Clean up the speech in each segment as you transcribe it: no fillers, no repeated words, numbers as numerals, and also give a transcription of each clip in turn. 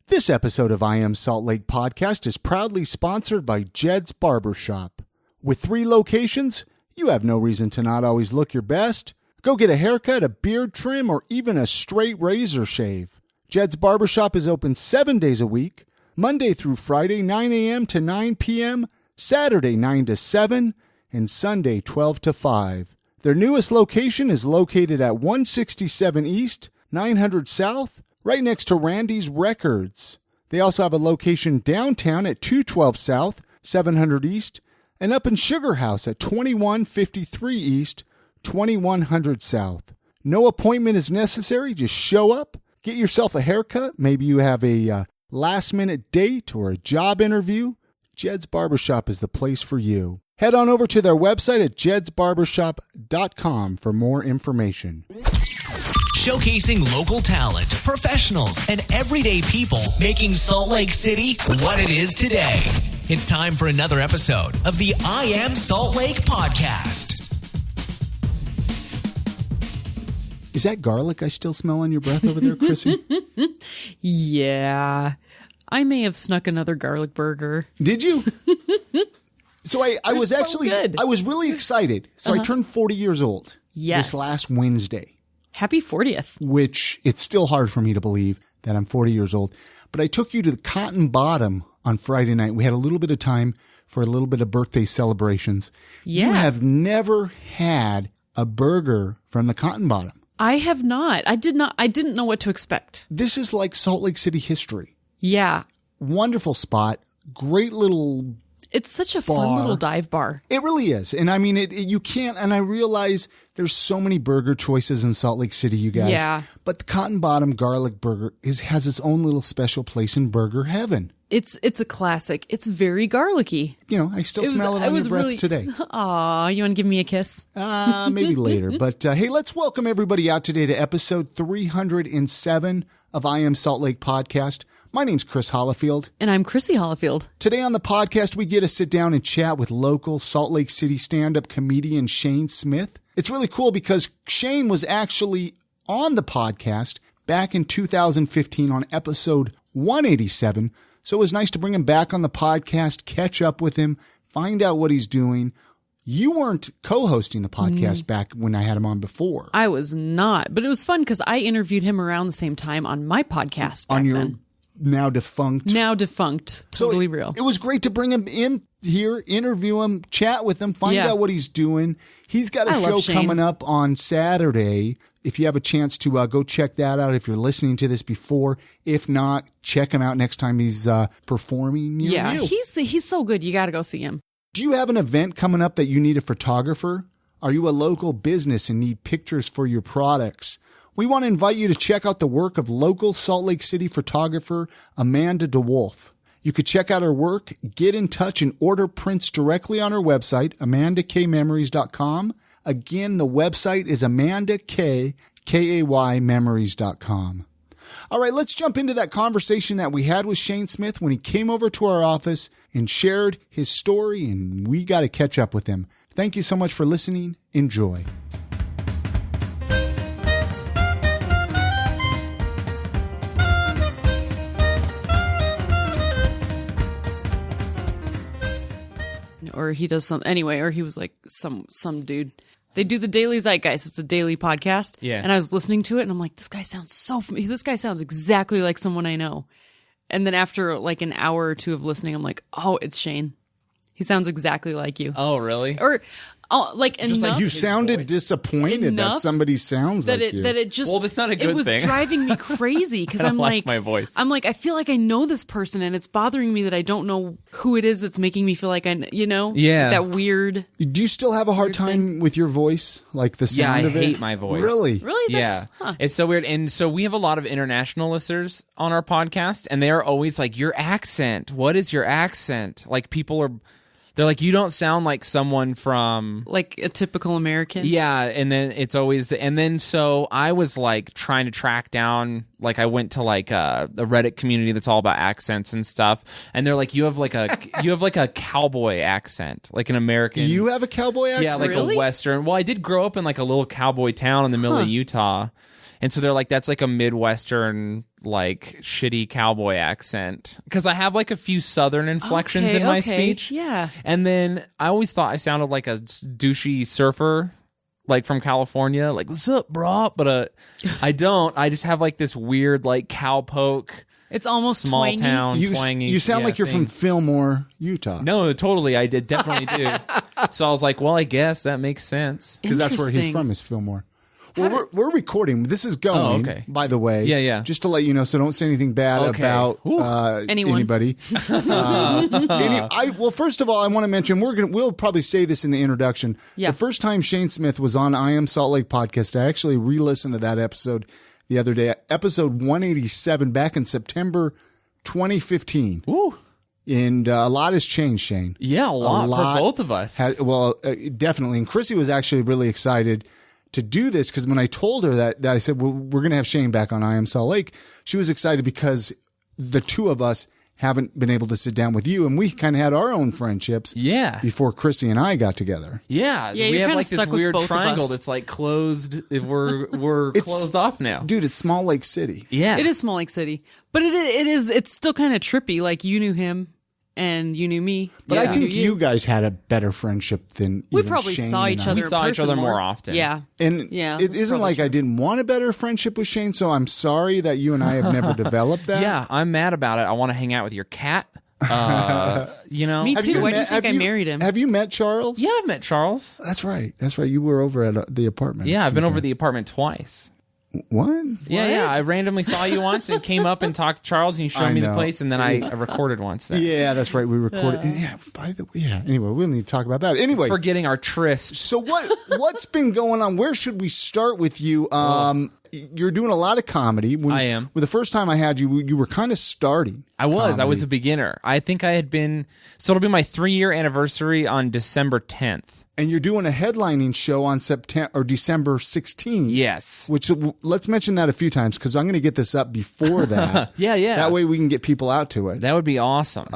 This episode of I Am Salt Lake Podcast is proudly sponsored by Jed's Barbershop. With 3 locations, you have no reason to not always look your best. Go get a haircut, a beard trim, or even a straight razor shave. Jed's Barbershop is open 7 days a week, Monday through Friday, 9 a.m. to 9 p.m., Saturday, 9 to 7, and Sunday, 12 to 5. Their newest location is located at 167 East, 900 South, right next to Randy's Records. They also have a location downtown at 212 South, 700 East, and up in Sugar House at 2153 East, 2100 South. No appointment is necessary. Just show up, get yourself a haircut. Maybe you have a last-minute date or a job interview. Jed's Barbershop is the place for you. Head on over to their website at jedsbarbershop.com for more information. Showcasing local talent, professionals, and everyday people making Salt Lake City what it is today. It's time for another episode of the I Am Salt Lake podcast. Is that garlic I still smell on your breath over there, Chrissy? Yeah. I may have snuck another garlic burger. Did you? So I was actually, good. I was really excited. So I turned 40 years old this last Wednesday. Happy 40th. Which it's still hard for me to believe that I'm 40 years old. But I took you to the Cotton Bottom on Friday night. We had a little bit of time for a little bit of birthday celebrations. Yeah. You have never had a burger from the Cotton Bottom. I have not. I didn't know what to expect. This is like Salt Lake City history. Yeah. Wonderful spot. Great little It's such a bar. fun little dive bar. It really is. And I mean, you can't, and I realize there's so many burger choices in Salt Lake City, you guys. Yeah. But the Cotton Bottom Garlic Burger has its own little special place in burger heaven. It's a classic. It's very garlicky. You know, I still smell it on your breath today. Aw, you want to give me a kiss? Maybe later. But hey, let's welcome everybody out today to episode 307 of I Am Salt Lake Podcast. My name's Chris Hollifield. And I'm Chrissy Hollifield. Today on the podcast, we get to sit down and chat with local Salt Lake City stand-up comedian Shayne Smith. It's really cool because Shayne was actually on the podcast back in 2015 on episode 187. So it was nice to bring him back on the podcast, catch up with him, find out what he's doing. You weren't co-hosting the podcast back when I had him on before. I was not, but it was fun because I interviewed him around the same time on my podcast back on your then. Now defunct. Totally real. It was great to bring him in here, interview him, chat with him, find out what he's doing. He's got a show coming up on Saturday. If you have a chance to go check that out, if you're listening to this before. If not, check him out next time he's performing near you. He's so good. You got to go see him. Do you have an event coming up that you need a photographer? Are you a local business and need pictures for your products? We want to invite you to check out the work of local Salt Lake City photographer Amanda DeWolf. You could check out her work, get in touch, and order prints directly on her website, amandakmemories.com. Again, the website is amandakmemories.com. All right, let's jump into that conversation that we had with Shayne Smith when he came over to our office and shared his story, and we got to catch up with him. Thank you so much for listening. Enjoy. Or he does some anyway, or he was like some dude. They do the Daily Zeitgeist. It's a daily podcast. Yeah. And I was listening to it and I'm like, this guy sounds so familiar. This guy sounds exactly like someone I know. And then after like an hour or two of listening, I'm like, oh, it's Shayne. He sounds exactly like you. Oh, really? Or like enough. Just like you sounded disappointed that somebody sounds like you. That it just, well, that's not a good it was thing. driving me crazy because I'm like my voice. I'm like, I feel like I know this person and it's bothering me that I don't know who it is that's making me feel like Yeah. that weird. Do you still have a hard time with your voice? Like the sound of it? I hate my voice. Really? Really? Yeah. It's so weird. And so we have a lot of international listeners on our podcast and they are always like, your accent. What is your accent? Like they're like, you don't sound like someone from Like a typical American. Yeah, and then it's always so I was like trying to track down, like I went to like a Reddit community that's all about accents and stuff, and they're like, you have like a cowboy accent, like an American. You have a cowboy accent? Yeah, like Really? a Western. Well, I did grow up in like a little cowboy town in the middle of Utah. And so they're like, that's like a Midwestern like shitty cowboy accent because I have like a few Southern inflections in my speech. Yeah. And then I always thought I sounded like a douchey surfer, like from California, like "What's up, bro?" But I don't. I just have like this weird like cowpoke. It's almost small twangy. town twangy. You sound like you're thing. from Fillmore, Utah. No, totally. I did definitely do. So I was like, well, I guess that makes sense. Because that's where he's Interesting. from, is Fillmore. Well, we're recording. This is going, okay. by the way. Yeah. Just to let you know, so don't say anything bad Okay. about Anyone. anybody. Well, first of all, I want to mention we'll probably say this in the introduction. Yeah. The first time Shayne Smith was on I Am Salt Lake podcast, I actually re-listened to that episode the other day, episode 187, back in September 2015. Ooh. And a lot has changed, Shane. Yeah, a lot for both of us. Definitely. And Chrissy was actually really excited to do this because when I told her that I said, well, we're going to have Shayne back on I Am Salt Lake, she was excited because the two of us haven't been able to sit down with you, and we kind of had our own friendships before Chrissy and I got together. Yeah, Yeah, we you're have kinda like this stuck with weird both of triangle us. that's like closed. We're closed off now. Dude, it's Small Lake City. Yeah, It is Small Lake City, but it's still kind of trippy. Like you knew him and you knew me. But I Yeah. think you guys had a better friendship than We even probably Shayne saw and each I. other. We saw in each other person more often. Yeah. And Yeah, it that's isn't probably like I didn't want a better friendship with Shayne, so I'm sorry that you and I have never developed that. Yeah, I'm mad about it. I want to hang out with your cat. You know, Me Have too. Why do you met- think have I married him? Have you met Charles? yeah, I've met Charles. That's right. You were over at the apartment. Yeah, I've been over the apartment twice. What? Yeah. I randomly saw you once and came up and talked to Charles, and you showed I me the know. place, and then I recorded once there. Yeah, that's right. We recorded. Anyway, we'll need to talk about that. Anyway, Forgetting our tryst. so what's been going on? Where should we start with you? You're doing a lot of comedy. I am. Well, the first time I had you, you were kind of starting. I was comedy. a beginner. I think I had been, so it'll be my 3-year anniversary on December 10th. And you're doing a headlining show on December 16th. Yes. Which let's mention that a few times because I'm going to get this up before that. Yeah. That way we can get people out to it. That would be awesome.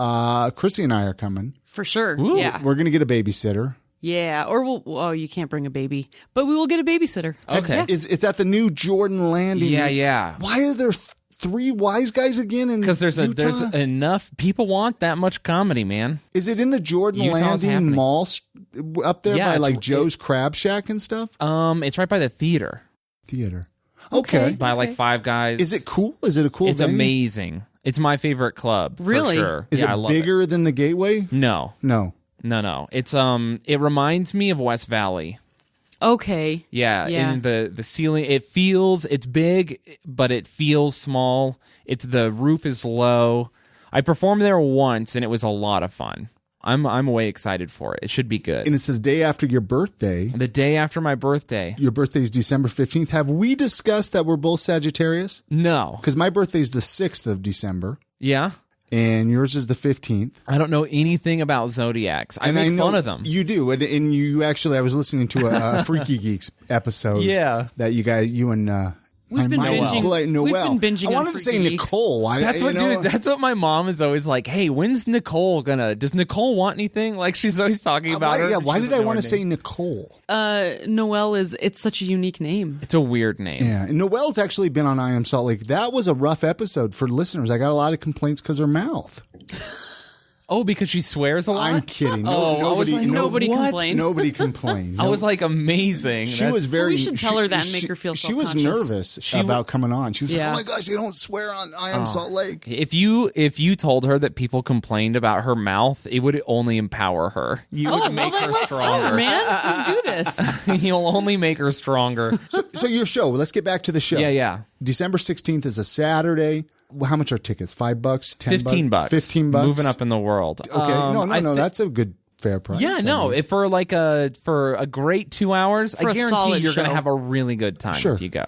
Chrissy and I are coming. For sure. Ooh. Yeah. We're going to get a babysitter. Yeah. Or you can't bring a baby, but we will get a babysitter. Okay. Yeah. It's at the new Jordan Landing. Yeah. Why are there 3 wise guys again in Because there's Utah? enough people want that much comedy, man. Is it in the Jordan Utah's Landing happening. Mall up there Yeah, by it's- like Joe's Crab Shack and stuff? It's right by the theater, Theater. Okay. by like Five Guys. Is it cool? Is it a cool It's venue? amazing. It's my favorite club. Really? For sure. Is I it love bigger than the Gateway? No. No. It's it reminds me of West Valley. Okay. Yeah, Yeah. in the ceiling, it's big, but it feels small. The roof is low. I performed there once, and it was a lot of fun. I'm way excited for it. It should be good. And it's the day after your birthday. The day after my birthday. Your birthday is December 15th. Have we discussed that we're both Sagittarius? No. Because my birthday is the 6th of December, Yeah. and yours is the 15th. I don't know anything about zodiacs. I And make know fun of them. You do. And you actually, I was listening to a Freaky Geeks episode. Yeah. That you and We've been Noel. binging. Noel. We've been binging I on wanted to say Freaky Geeks. Nicole. That's what my mom is always like. Hey, when's Nicole does Nicole want anything? Like she's always talking about her. Why She did doesn't I know want her to say name. Nicole? Noelle it's such a unique name. It's a weird name. Yeah. And Noelle's actually been on I Am Salt Lake. That was a rough episode for listeners. I got a lot of complaints because her mouth. Oh, because she swears a lot? I'm kidding. Oh, I was like, Nobody what? complained. Nobody complained. I was like, amazing. She was very. we should tell her that and make her feel She was self-conscious. nervous about coming on. She was Yeah. like, "Oh my gosh, you don't swear on I Am Salt Lake." If you told her that people complained about her mouth, it would only empower her. You would make her let's do it, stronger. man. Let's do this. You'll only make her stronger. So your show. Let's get back to the show. Yeah. December 16th is a Saturday. Well, how much are tickets? $5, $10, $15. $15. Moving up in the world. Okay. No. That's a good fair price. Yeah, I no. mean. If for a great 2 hours, For I a guarantee solid you're going show. to have a really good time Sure. if you go.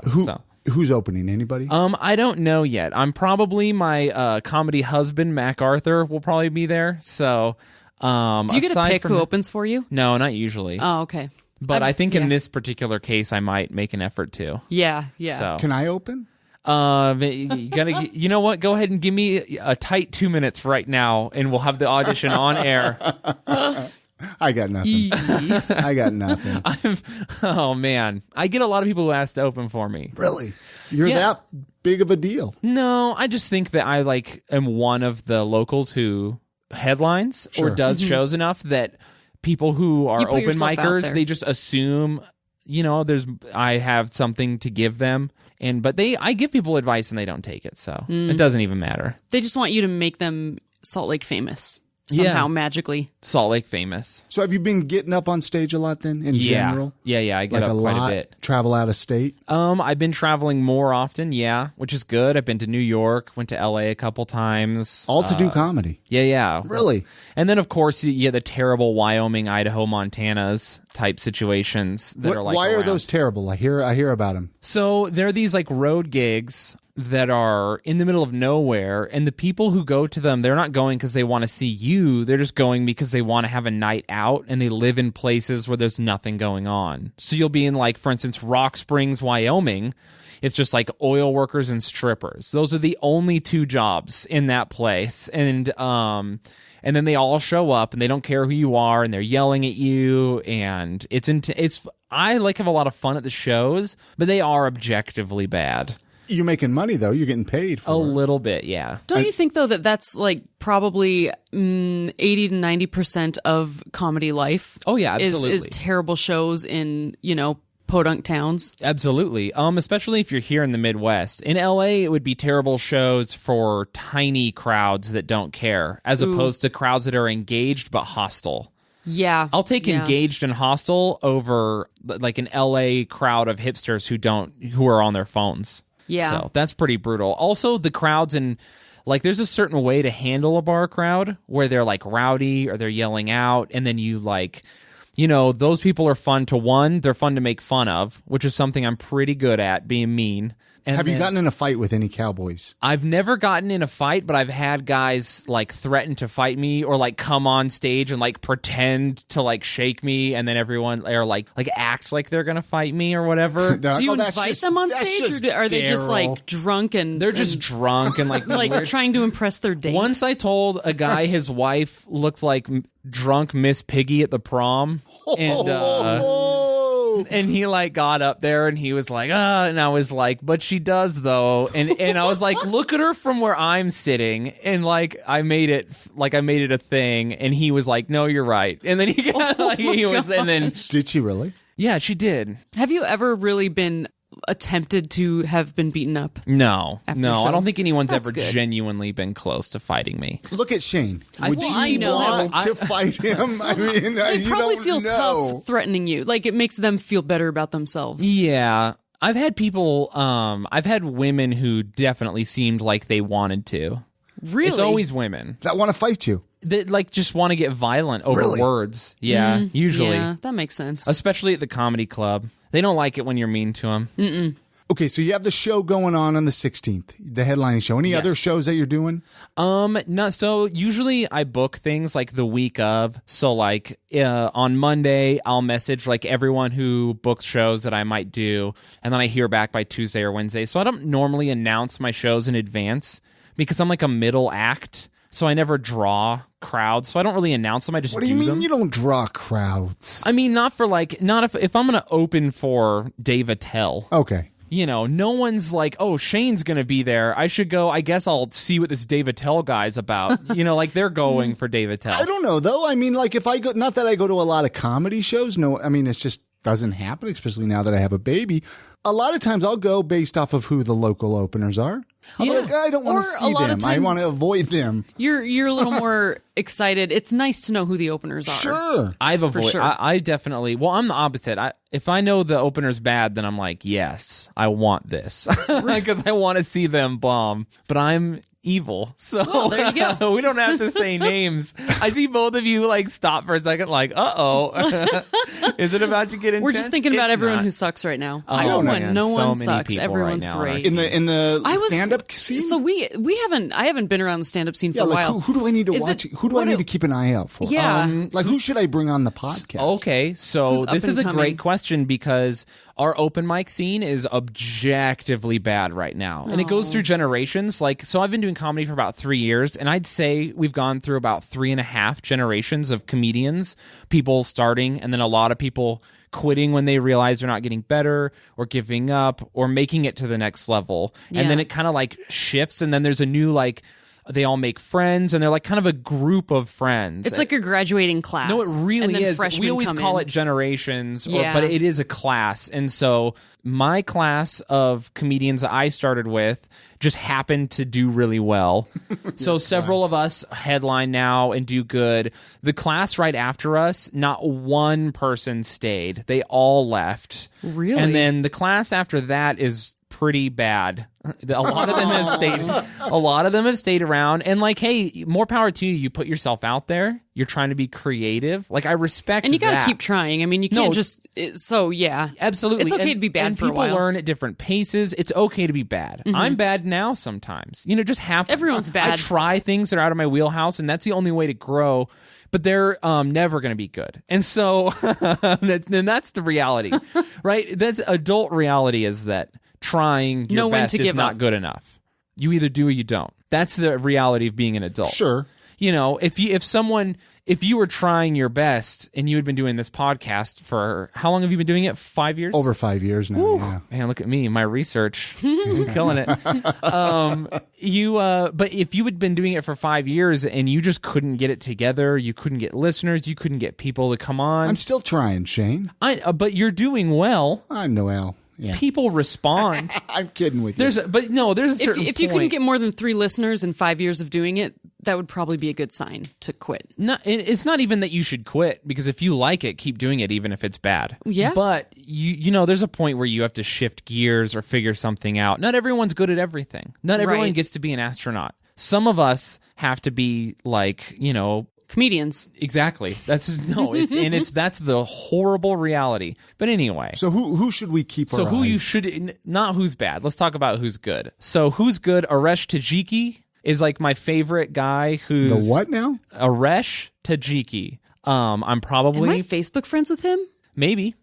Who's opening? Anybody? I don't know yet. I'm probably my comedy husband, Mac Arthur, will probably be there. So, Do you get to pick who opens for you? No, not usually. Oh, okay. But I think yeah. in this particular case, I might make an effort to. Yeah. So, Can I open? you gotta. You know what? Go ahead and give me a tight 2 minutes right now, and we'll have the audition on air. I got nothing. I got nothing. Oh man, I get a lot of people who ask to open for me. Really? You're Yeah. that big of a deal? No, I just think that I am one of the locals who headlines or does shows enough that people who are You put open yourself out micers, there. they just assume, I have something to give them. But I give people advice and they don't take it, so it doesn't even matter. They just want you to make them Salt Lake famous somehow magically. Salt Lake famous. So have you been getting up on stage a lot then in general? Yeah, I get Like up a quite lot? a bit. Travel out of state? I've been traveling more often, which is good. I've been to New York, went to LA a couple times. All to do comedy? Yeah. Really? And then, of course, you get the terrible Wyoming, Idaho, Montanas type situations that are like Why are around. those terrible? I hear about them. So there are these like road gigs that are in the middle of nowhere, and the people who go to them, they're not going because they want to see you. They're just going because they want to have a night out, and they live in places where there's nothing going on. So you'll be in, like, for instance, Rock Springs, Wyoming. It's just like oil workers and strippers. Those are the only two jobs in that place. And then they all show up and they don't care who you are and they're yelling at you. And I have a lot of fun at the shows, but they are objectively bad. You're making money, though. You're getting paid for A it. little bit, yeah. Don't you think, though, that that's like probably 80 to 90% of comedy life? Oh, yeah, absolutely. Is terrible shows in, podunk towns. Absolutely. Especially if you're here in the Midwest. In LA, it would be terrible shows for tiny crowds that don't care, as opposed to crowds that are engaged but hostile. Yeah. I'll take engaged and hostile over like an LA crowd of hipsters who are on their phones. Yeah. So that's pretty brutal. Also, the crowds there's a certain way to handle a bar crowd where they're like rowdy or they're yelling out, and then you those people are fun they're fun to make fun of, which is something I'm pretty good at, being mean. And Have you gotten in a fight with any cowboys? I've never gotten in a fight, but I've had guys like threaten to fight me or like come on stage and like pretend to like shake me, and then everyone or like act like they're gonna fight me or whatever. Do you invite them on stage, or are they just like drunk and They're just drunk and like like trying to impress their date? Once I told a guy his wife looked like drunk Miss Piggy at the prom, and he like got up there and he was like, and I was like, but she does though, and I was like, look at her from where I'm sitting, and like I made it a thing, and he was like, no, you're right, and then he got and then Did she really? yeah, she did. Have you ever really been attempted to have been beaten up? No, After no, show? I don't think anyone's That's ever good. genuinely been close to fighting me. Look at Shayne. Would I you know want to fight him? I mean, They you probably don't feel know. tough threatening you. Like, it makes them feel better about themselves. Yeah. I've had people, I've had women who definitely seemed like they wanted to. Really? It's always women That want to fight you. that like just want to get violent over Really? words. Yeah, usually. Yeah, that makes sense. Especially at the comedy club. They don't like it when you're mean to them. Okay, so you have the show going on the 16th, the headlining show. Any other shows that you're doing? No, so usually I book things like the week of. So like on Monday, I'll message like everyone who books shows that I might do, and then I hear back by Tuesday or Wednesday. So I don't normally announce my shows in advance because I'm like a middle act. So I never draw crowds. So I don't really announce them. I just What do you mean them. you don't draw crowds? I mean, not if I'm going to open for Dave Attell. Okay. No one's like, oh, Shayne's going to be there. I should go. I guess I'll see what this Dave Attell guy's about. Like they're going for Dave Attell. I don't know, though. I mean, like if I go, not that I go to a lot of comedy shows. No, I mean, it's just doesn't happen, especially now that I have a baby. A lot of times I'll go based off of who the local openers are. I'm like, I don't want Or to a see lot them. of I times- want to avoid them. You're a little more excited. It's nice to know who the openers are. Sure. I've avoided. sure. I definitely. Well, I'm the opposite. If I know the opener's bad, then I'm like, yes, I want this because I want to see them bomb. But I'm evil, so there you go. we don't have to say names. I see both of you like stop for a second, like, is it about to get intense? We're just thinking about It's everyone not. who sucks right now. Oh, No man. one, no So one many sucks. people Everyone's right now in our great. scene. In the stand-up scene? So I haven't been around the stand-up scene for yeah, a like while. who do I need to Is watch? it- Who do I what need do- to keep an eye out for? Yeah. Like who should I bring on the podcast? Okay, so Who's this up is and a coming? great question because our open mic scene is objectively bad right now. And it goes through generations. Like, so I've been doing doing comedy for about 3 years, and I'd say we've gone through about 3.5 generations of comedians, people starting, and then a lot of people quitting when they realize they're not getting better, or giving up, or making it to the next level. Yeah. And then it kind of like shifts, and then there's a new like, they all make friends, and they're like kind of a group of friends. It's like your graduating class. No, it really and then is. freshmen We always come call in. it generations, Yeah. but it is a class. And so my class of comedians that I started with just happened to do really well. So several of us headline now and do good. The class right after us, not one person stayed. They all left. Really? And then the class after that is pretty bad. A lot of them have stayed. A lot of them have stayed around, and like, hey, more power to you. You put yourself out there. You're trying to be creative. Like, I respect, And you got that. to keep trying. I mean, you can't just. So yeah, Absolutely, It's okay to be bad and for a while. people learn at different paces. It's okay to be bad. I'm bad now sometimes. Just happens. Everyone's bad. I try things that are out of my wheelhouse, and that's the only way to grow. But they're never going to be good. And so, then that's the reality, right? That's adult reality, is that trying your Know when best to is give not up. good enough. You either do or you don't. That's the reality of being an adult. Sure. If you were trying your best and you had been doing this podcast for, how long have you been doing it? 5 years? Over 5 years now. Yeah. Man, look at me, my research. I'm killing it. But if you had been doing it for 5 years and you just couldn't get it together, you couldn't get listeners, you couldn't get people to come on. I'm still trying, Shane. But you're doing well. I'm Noel. Yeah. People respond. I'm kidding with you. There's a certain if you couldn't point. get more than 3 listeners in 5 years of doing it, that would probably be a good sign to quit. It's not even that you should quit, because if you like it, keep doing it even if it's bad. Yeah. But there's a point where you have to shift gears or figure something out. Not everyone's good at everything. Not everyone Right. gets to be an astronaut. Some of us have to be like, Comedians. exactly. That's the horrible reality. But anyway. So who should we keep So our who eyes? you should, not who's bad. Let's talk about who's good. So who's good? Aresh Tajiki is like my favorite guy. Who's The what now? Aresh Tajiki. I'm probably Am I Facebook friends with him? maybe.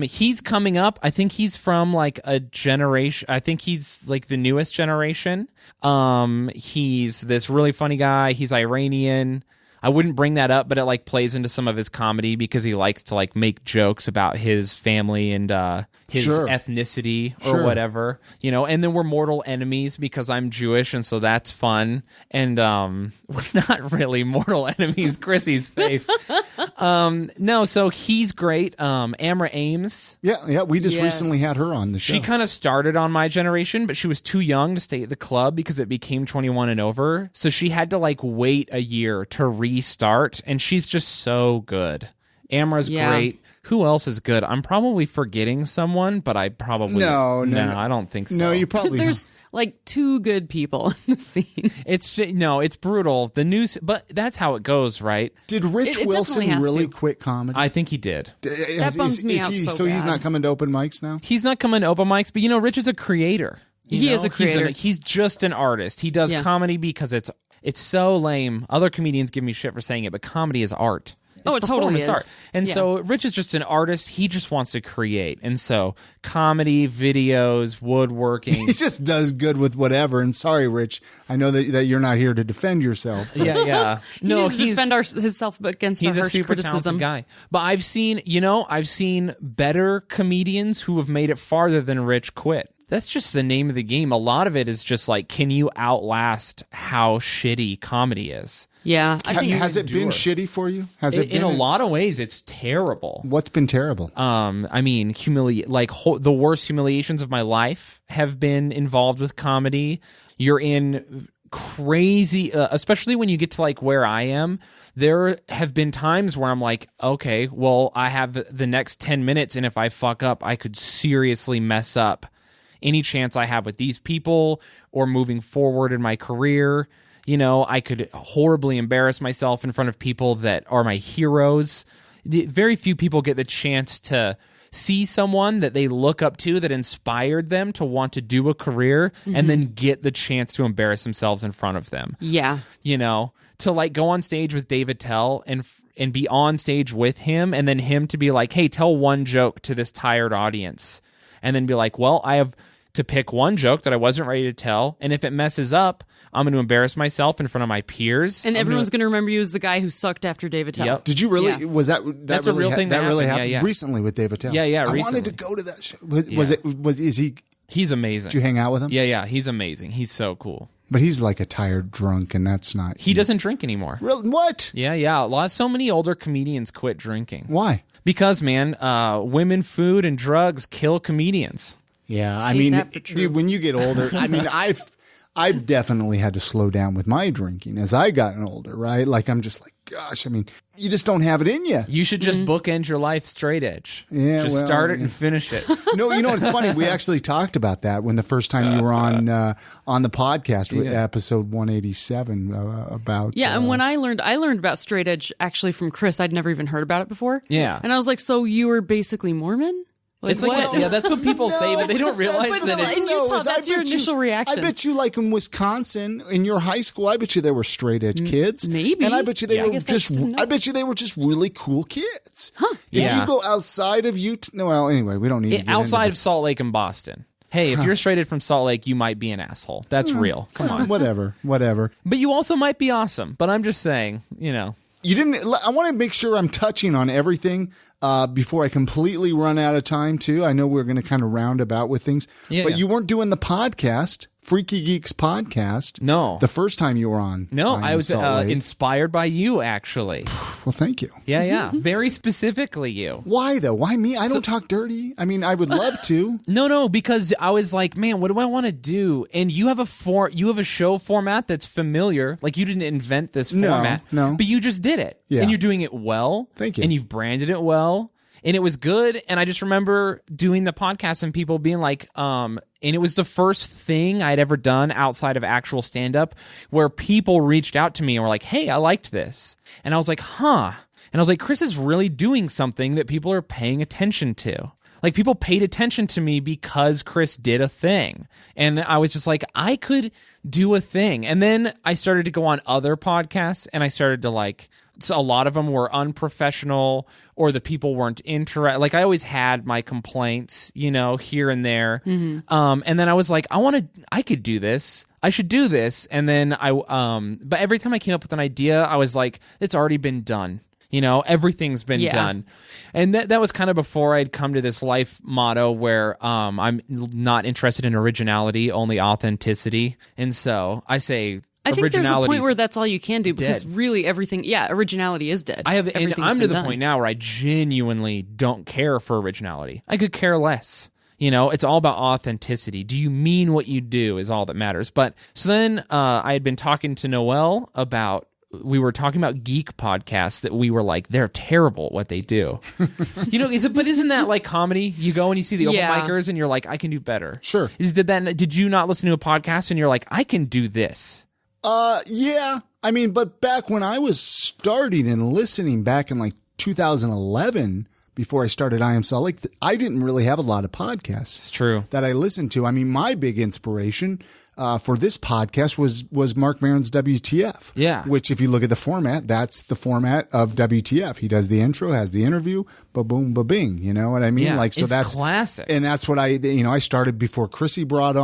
He's coming up. I think he's from like a generation. I think he's like the newest generation. He's this really funny guy. He's Iranian. I wouldn't bring that up, but it like plays into some of his comedy because he likes to like make jokes about his family and his Sure. ethnicity or Sure. whatever, and then we're mortal enemies because I'm Jewish, and so that's fun. And we're not really mortal enemies. Chrissy's face. No, so he's great. Amra Ames. Yeah. We just Yes. recently had her on the show. She kind of started on my generation, but she was too young to stay at the club because it became 21 and over. So she had to like wait a year to restart, and she's just so good. Amra's Yeah. great. Who else is good? I'm probably forgetting someone, but I probably No, I don't think so. No, you probably There's like 2 good people in the scene. It's brutal. The news, but that's how it goes, right? Did Rich It Wilson definitely has really to. quit comedy? I think he did. That bums me out so he's bad. not coming to open mics now? He's not coming to open mics, but Rich is a creator. He is a creator. He's just an artist. He does Yeah. comedy because it's so lame. Other comedians give me shit for saying it, but comedy is art. Oh, it totally performance is. art. And Yeah. so Rich is just an artist. He just wants to create. And so comedy, videos, woodworking. He just does good with whatever. And sorry, Rich, I know that you're not here to defend yourself. yeah. He needs to defend himself against our He's a harsh super criticism. talented guy. But I've seen better comedians who have made it farther than Rich quit. That's just the name of the game. A lot of it is just like, can you outlast how shitty comedy is? Yeah, I think Has it been shitty for you? Has it In been a lot of ways, it's terrible. What's been terrible? I mean, the worst humiliations of my life have been involved with comedy. You're in crazy, especially when you get to like where I am. There have been times where I'm like, okay, well, I have the next 10 minutes, and if I fuck up, I could seriously mess up any chance I have with these people or moving forward in my career. I could horribly embarrass myself in front of people that are my heroes. Very few people get the chance to see someone that they look up to that inspired them to want to do a career and then get the chance to embarrass themselves in front of them. Yeah. To like go on stage with David Tell and be on stage with him, and then him to be like, hey, tell one joke to this tired audience, and then be like, well, I have to pick one joke that I wasn't ready to tell, and if it messes up, I'm going to embarrass myself in front of my peers. And everyone's going to remember you as the guy who sucked after Dave Attell. Yep. Did you really? Yeah. Was that That's really a real thing that really happened. happened recently with Dave Attell? Yeah, I recently. wanted to go to that show. Is he? He's amazing. Did you hang out with him? Yeah, he's amazing. He's so cool. But he's like a tired drunk, and that's not. He doesn't drink anymore. Really? What? Yeah. So many older comedians quit drinking. Why? Because, man, women, food, and drugs kill comedians. Yeah, I Take mean, that for true. dude, when you get older, I mean, I've definitely had to slow down with my drinking as I gotten older, right? Like, I'm just like, gosh, I mean, you just don't have it in you. You should just bookend your life straight edge. Yeah, just well, start it yeah. and finish it. No, you know what's funny? We actually talked about that when the first time you were on the podcast, episode 187, about. Yeah, and when I learned about straight edge actually from Chris. I'd never even heard about it before. Yeah. And I was like, so you were basically Mormon? Like, It's like, what? yeah, that's what people say, but they don't realize But that no, it's. in Utah, that's your initial reaction. I bet you, like in Wisconsin, in your high school, I bet you there were straight edge kids. Maybe. And I bet you they Yeah. I were guess I just didn't know. I bet you they were just really cool kids. Huh. If Yeah. you go outside of Utah, no, well, anyway, we don't need to get Outside into of Salt Lake and Boston. Hey, if you're straight edge from Salt Lake, you might be an asshole. That's real. Come on. whatever. But you also might be awesome. But I'm just saying, you know. You didn't. I want to make sure I'm touching on everything before I completely run out of time. Too. I know we're going to kind of round about with things, but you weren't doing the podcast, Freaky Geeks podcast. No. the first time you were on. No, I was Salt Lake. inspired by you, actually. Well, thank you. Yeah. Very specifically you. Why though? Why me? I don't talk dirty. I mean, I would love to. No, because I was like, man, what do I want to do? And you have a show format that's familiar. Like you didn't invent this format. No. But you just did it. Yeah. And you're doing it well. Thank you. And you've branded it well. And it was good. And I just remember doing the podcast and people being like, and it was the first thing I'd ever done outside of actual stand-up where people reached out to me and were like, hey, I liked this. And I was like, huh. And I was like, Chris is really doing something that people are paying attention to. Like people paid attention to me because Chris did a thing. And I was just like, I could do a thing. And then I started to go on other podcasts and I started to like, so a lot of them were unprofessional or the people weren't interested. Like I always had my complaints, you know, here and there. And then I was like, I could do this. I should do this. And then but every time I came up with an idea, I was like, it's already been done. You know, everything's been done. And that was kind of before I'd come to this life motto where I'm not interested in originality, only authenticity. And so I say I think there's a point originality's where that's all you can do because dead. really everything, originality is dead. and Everything's I'm to been the done. point now where I genuinely don't care for originality. I could care less. You know, it's all about authenticity. Do you mean what you do is all that matters. But so then I had been talking to Noelle about, we were talking about geek podcasts that we were like, they're terrible at what they do. You know, but isn't that like comedy? You go and you see the open Yeah. micers and you're like, I can do better. Sure. Did you not listen to a podcast and you're like, I can do this? Yeah. I mean, but back when I was starting and listening back in like 2011, before I started I Am Salt Lake, I didn't really have a lot of podcasts. It's true. That I listened to. I mean, my big inspiration for this podcast was Mark Maron's WTF. Yeah. Which, if you look at the format, that's the format of WTF. He does the intro, has the interview, ba-boom, ba-bing. You know what I mean? Yeah, Like, so it's that's classic. And that's what I started before Chrissy brought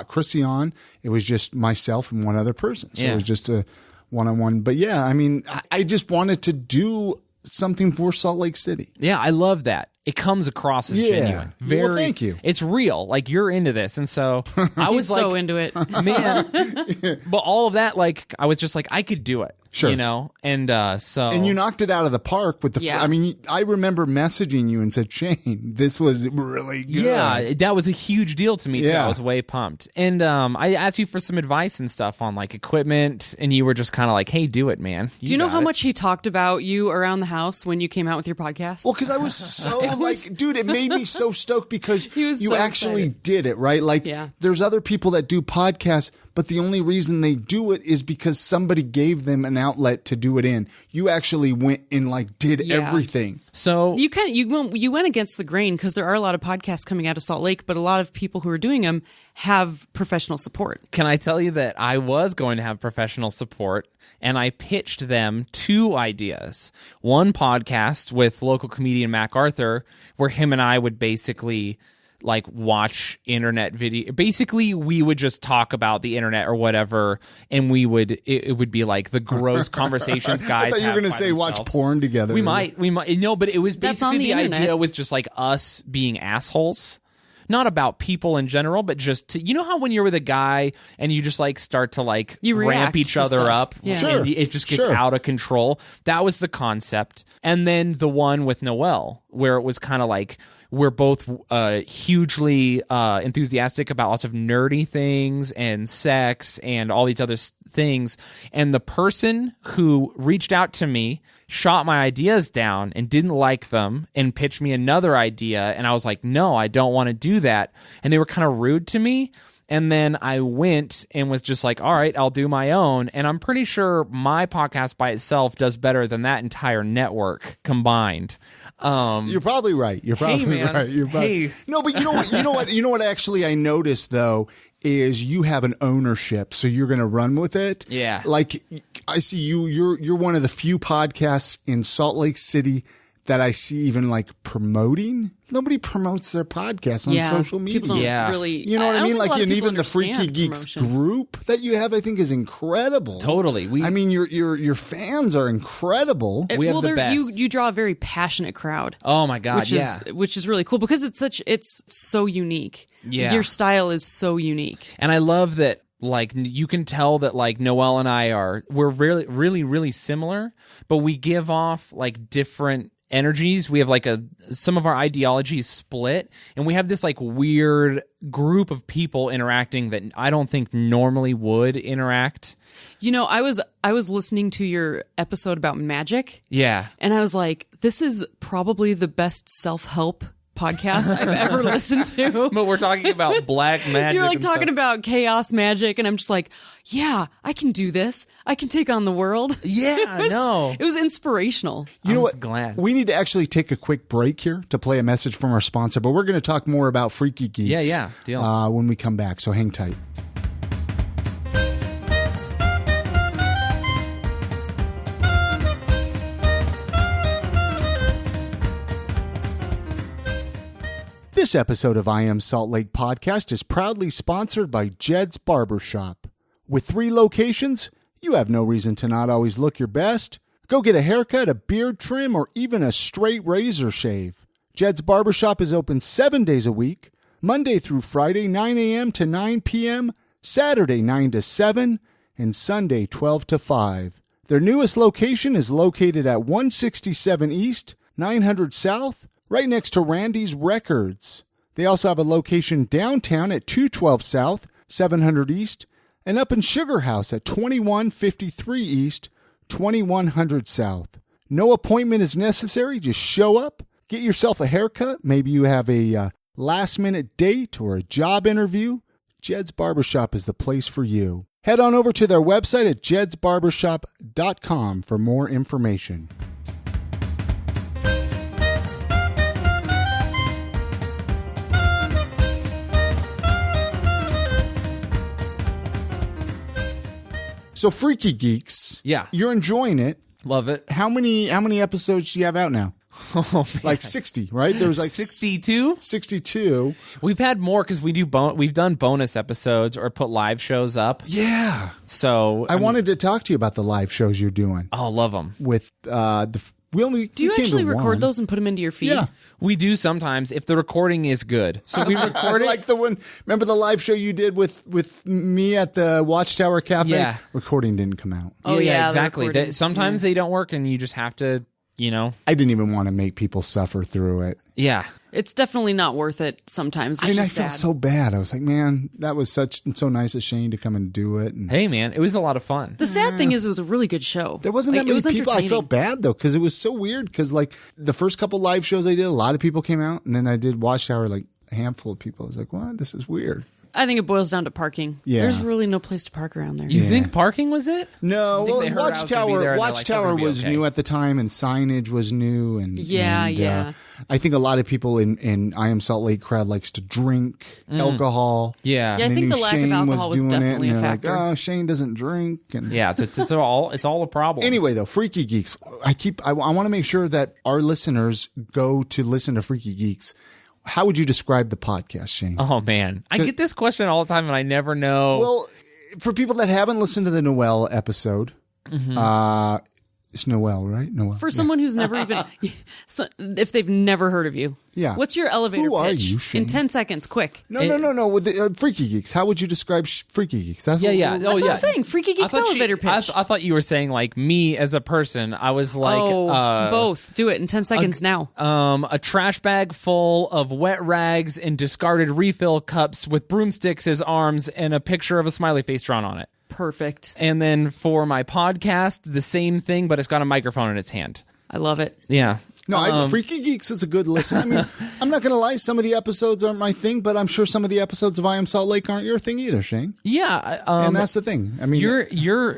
Chrissy on. It was just myself and one other person. So Yeah. it was just a one-on-one. But yeah, I mean, I just wanted to do something for Salt Lake City. Yeah, I love that. It comes across as Yeah. genuine. Well, thank you. It's real. Like you're into this. And so I was He's like, so into it. man, but all of that, like, I was just like, I could do it. Sure. You know? And so. And you knocked it out of the park with the. Yeah. I mean, I remember messaging you and said, Shayne, this was really good. Yeah, that was a huge deal to me too. Yeah. I was way pumped. And I asked you for some advice and stuff on like equipment, and you were just kind of like, hey, do it, man. Do you know got how it. much he talked about you around the house when you came out with your podcast? Well, because I was so dude, it made me so stoked because He was you so actually excited. did it, right? Like, Yeah. there's other people that do podcasts, but the only reason they do it is because somebody gave them an outlet to do it in. You actually went and like did Yeah. everything. So You went against the grain because there are a lot of podcasts coming out of Salt Lake, but a lot of people who are doing them have professional support. can I tell you that I was going to have professional support, and I pitched them 2 ideas. One podcast with local comedian Mac Arthur, where him and I would basically like watch internet video. Basically, we would just talk about the internet or whatever, and it would be like the gross conversations guys. I thought you were going to say watch porn together. We might. No, but it was basically the internet. idea was just like us being assholes. Not about people in general, but just to, you know how when you're with a guy and you just like start to like You ramp react each to other stuff. up, Yeah. Sure. and it just gets Sure. out of control. That was the concept. And then the one with Noelle, where it was kind of like we're both hugely enthusiastic about lots of nerdy things and sex and all these other things. And the person who reached out to me shot my ideas down and didn't like them and pitched me another idea. And I was like, no, I don't want to do that. And they were kind of rude to me. And then I went and was just like, all right, I'll do my own. And I'm pretty sure my podcast by itself does better than that entire network combined. You're probably right. You're probably man. right. You're probably... Hey. No, but you know what actually I noticed though is you have an ownership, so you're going to run with it. Yeah. Like I see you're one of the few podcasts in Salt Lake City that I see even like promoting. Nobody promotes their podcasts on social media. People don't Yeah. really. You know what I don't mean? think a lot Like, of and people even the Freaky understand Geeks promotion. group that you have, I think, is incredible. Totally. I mean, your fans are incredible. We have the they're- best. You draw a very passionate crowd. Oh my God. Which is really cool because it's so unique. Yeah. Your style is so unique. And I love that, like, you can tell that, like, Noelle and I we're really, really, really similar, but we give off, like, different energies. We have, like, some of our ideologies split, and we have this, like, weird group of people interacting that I don't think normally would interact. You know, I was listening to your episode about magic. Yeah. And I was like, this is probably the best self-help podcast I've ever listened to. But we're talking about black magic. You're like and talking stuff. about chaos magic, and I'm just like, yeah, I can do this. I can take on the world. Yeah, It was inspirational. You know was what? glad. We need to actually take a quick break here to play a message from our sponsor, but we're going to talk more about Freaky Geeks. Yeah, deal. When we come back, so hang tight. This episode of I Am Salt Lake Podcast is proudly sponsored by Jed's Barbershop. With 3 locations, you have no reason to not always look your best. Go get a haircut, a beard trim, or even a straight razor shave. Jed's Barbershop is open 7 days a week, Monday through Friday, 9 a.m. to 9 p.m., Saturday, 9 to 7, and Sunday, 12 to 5. Their newest location is located at 167 East, 900 South, right next to Randy's Records. They also have a location downtown at 212 South, 700 East, and up in Sugar House at 2153 East, 2100 South. No appointment is necessary. Just show up, get yourself a haircut. Maybe you have a last-minute date or a job interview. Jed's Barbershop is the place for you. Head on over to their website at jedsbarbershop.com for more information. So Freaky Geeks, Yeah. you're enjoying it. Love it. How many episodes do you have out now? Oh, man. Like 60, right? There was like 62? 62. We've had more because we've done bonus episodes or put live shows up. Yeah. So I wanted to talk to you about the live shows you're doing oh, love them. with Do you actually record those and put them into your feed? Yeah. We do sometimes if the recording is good. So we record it. Like the one, remember the live show you did with me at the Watchtower Cafe? Yeah. Recording didn't come out. Oh, yeah, the exactly. recording. Sometimes they don't work, and you just have to, I didn't even want to make people suffer through it. yeah. It's definitely not worth it sometimes. It's I just felt sad. so bad. I was like, man, that was so nice of Shayne to come and do it. And Hey, man, it was a lot of fun. The sad thing is it was a really good show. there wasn't Like, that it many was people. I entertaining. felt bad though because it was so weird. Because like the first couple live shows I did, a lot of people came out, and then I did Watchtower, like a handful of people. I was like, what? This is weird. I think it boils down to parking. Yeah. There's really no place to park around there. You think parking was it? No, think they heard I was gonna be there and they're like, Watchtower "We're gonna be was okay." new at the time, and signage was new, and Yeah, and, yeah. I think a lot of people in I Am Salt Lake crowd likes to drink alcohol. Yeah. Yeah, I And they think the knew lack of Shayne alcohol was doing definitely and a they're factor. Like, oh, Shayne doesn't drink, and Yeah, it's all a problem. Anyway, though, Freaky Geeks, I want to make sure that our listeners go to listen to Freaky Geeks. how would you describe the podcast, Shayne? Oh, man. I get this question all the time, and I never know. Well, for people that haven't listened to the Noelle episode, it's Noelle, right? Noelle. For someone who's never even, if they've never heard of you. Yeah. What's your elevator Who are pitch? you, Shayne? In 10 seconds, quick. No. With the Freaky Geeks, how would you describe Freaky Geeks? That's Yeah. That's what I'm saying. Freaky Geeks elevator pitch. I thought you were saying like me as a person. I was like, both. Do it in 10 seconds now. a trash bag full of wet rags and discarded refill cups with broomsticks as arms and a picture of a smiley face drawn on it. Perfect. And then for my podcast, the same thing, but it's got a microphone in its hand. I love it. Yeah. No, Freaky Geeks is a good listen. I mean, I'm not going to lie. Some of the episodes aren't my thing, but I'm sure some of the episodes of I Am Salt Lake aren't your thing either, Shayne. Yeah. And that's the thing. I mean, your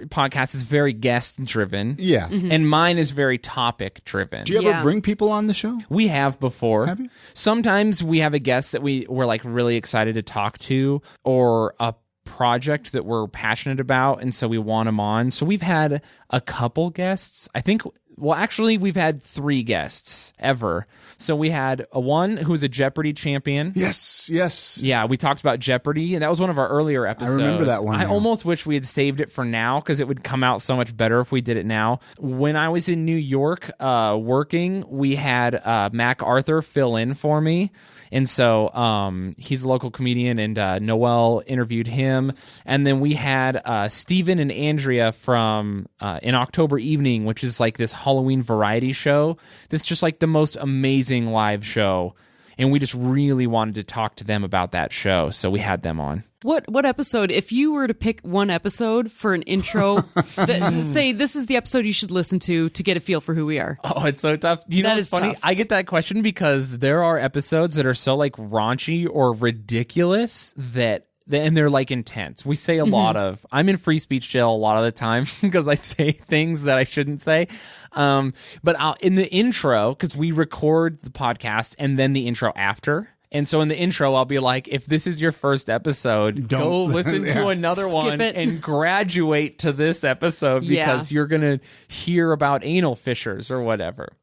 podcast is very guest driven. Yeah. And mine is very topic driven. Do you ever bring people on the show? We have before. Have you? Sometimes we have a guest that we're like really excited to talk to, or a project that we're passionate about, and so we want them on. So we've had a couple guests. I think, well, actually, we've had 3 guests ever. So we had one who was a Jeopardy champion. Yes. Yeah, we talked about Jeopardy, and that was one of our earlier episodes. I remember that one. I almost wish we had saved it for now, because it would come out so much better if we did it now. When I was in New York working, we had Mac Arthur fill in for me. And so he's a local comedian, and Noelle interviewed him. And then we had Steven and Andrea from In October Evening, which is like this Halloween variety show that's just like the most amazing live show. And we just really wanted to talk to them about that show, so we had them on. What episode, if you were to pick one episode for an intro, say this is the episode you should listen to get a feel for who we are? Oh, it's so tough. You know what's funny? Tough. I get that question because there are episodes that are so like raunchy or ridiculous and they're like intense. We say a lot of, I'm in free speech jail a lot of the time because I say things that I shouldn't say. But in the intro, because we record the podcast and then the intro after. And so in the intro, I'll be like, if this is your first episode, go listen to another one and graduate to this episode because you're going to hear about anal fishers or whatever.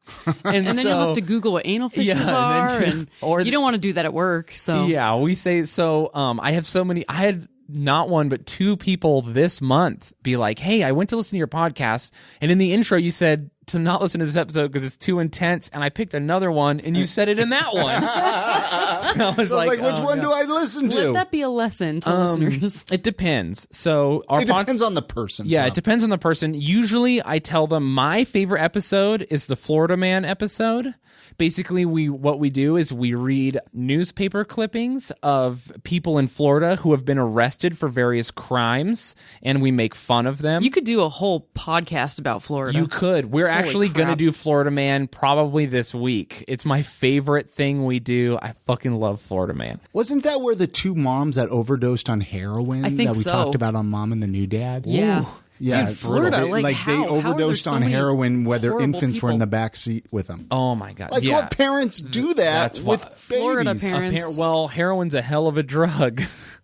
And then you'll have to Google what anal fishers are. Or you don't want to do that at work. So yeah, we say, so I have so many, I had not one, but 2 people this month be like, hey, I went to listen to your podcast. And in the intro, you said to not listen to this episode because it's too intense. And I picked another one and you said it in that one. I was like, which one do I listen to? Let that be a lesson to listeners. It depends. So it depends on the person. Yeah, it depends on the person. Usually I tell them my favorite episode is the Florida Man episode. Basically, what we do is we read newspaper clippings of people in Florida who have been arrested for various crimes, and we make fun of them. You could do a whole podcast about Florida. You could. We're actually going to do Florida Man probably this week. It's my favorite thing we do. I fucking love Florida Man. Wasn't that where the 2 moms that overdosed on heroin I think that we so. talked about on Mom and the New Dad? Yeah. Ooh. Yeah, dude, Florida, they overdosed on heroin, whether infants were in the back seat with them. Oh my god! Like what parents do that with Florida babies? parents. Well, heroin's a hell of a drug,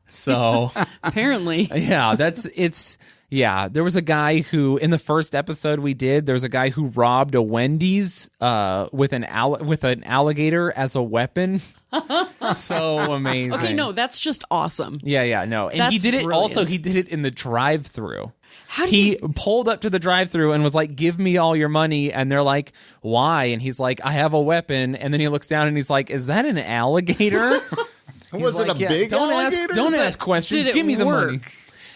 so apparently, yeah, Yeah, there was a guy who, in the first episode we did, there was a guy who robbed a Wendy's with an alligator as a weapon. So amazing. Okay, no, that's just awesome. Yeah, no. And that's he did it brilliant. also, he did it in the drive-thru. He pulled up to the drive-thru and was like, give me all your money. And they're like, why? And he's like, I have a weapon. And then he looks down and he's like, is that an alligator? Was it a big alligator? Don't ask questions. Did it Give me the work? money.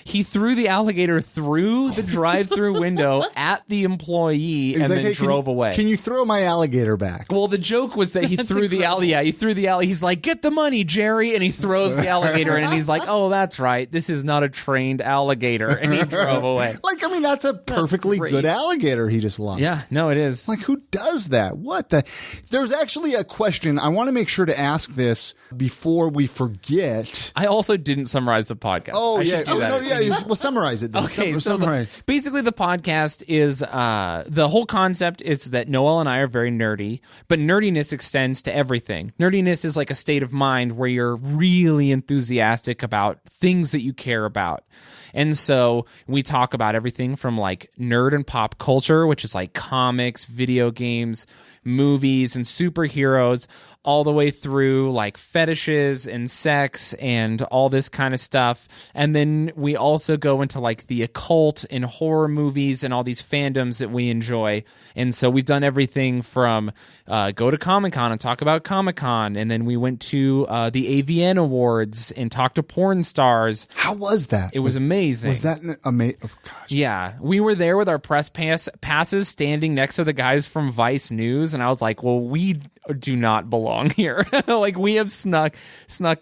He threw the alligator through the drive-through window at the employee and then drove away. Can you throw my alligator back? Well, the joke was that he threw the alligator. Yeah, he threw the alligator. He's like, get the money, Jerry. And he throws the alligator in, and he's like, oh, that's right. This is not a trained alligator. And he drove away. That's a perfectly good alligator he just lost. Yeah, no, it is. Like, who does that? What the? There's actually a question. I want to make sure to ask this before we forget. I also didn't summarize the podcast. Oh, yeah. Well, summarize it then. Okay, summarize. Basically the podcast is, the whole concept is that Noelle and I are very nerdy, but nerdiness extends to everything. Nerdiness is like a state of mind where you're really enthusiastic about things that you care about. And so we talk about everything from like nerd and pop culture, which is like comics, video games, movies, and superheroes, all the way through like fetishes and sex and all this kind of stuff. And then we also go into like the occult and horror movies and all these fandoms that we enjoy. And so we've done everything from go to Comic-Con and talk about Comic-Con. And then we went to the AVN Awards and talked to porn stars. How was that? It was amazing. Was that amazing? Oh, gosh. Yeah. We were there with our press passes standing next to the guys from Vice News. And I was like, well, we do not belong here. Like, we have snuck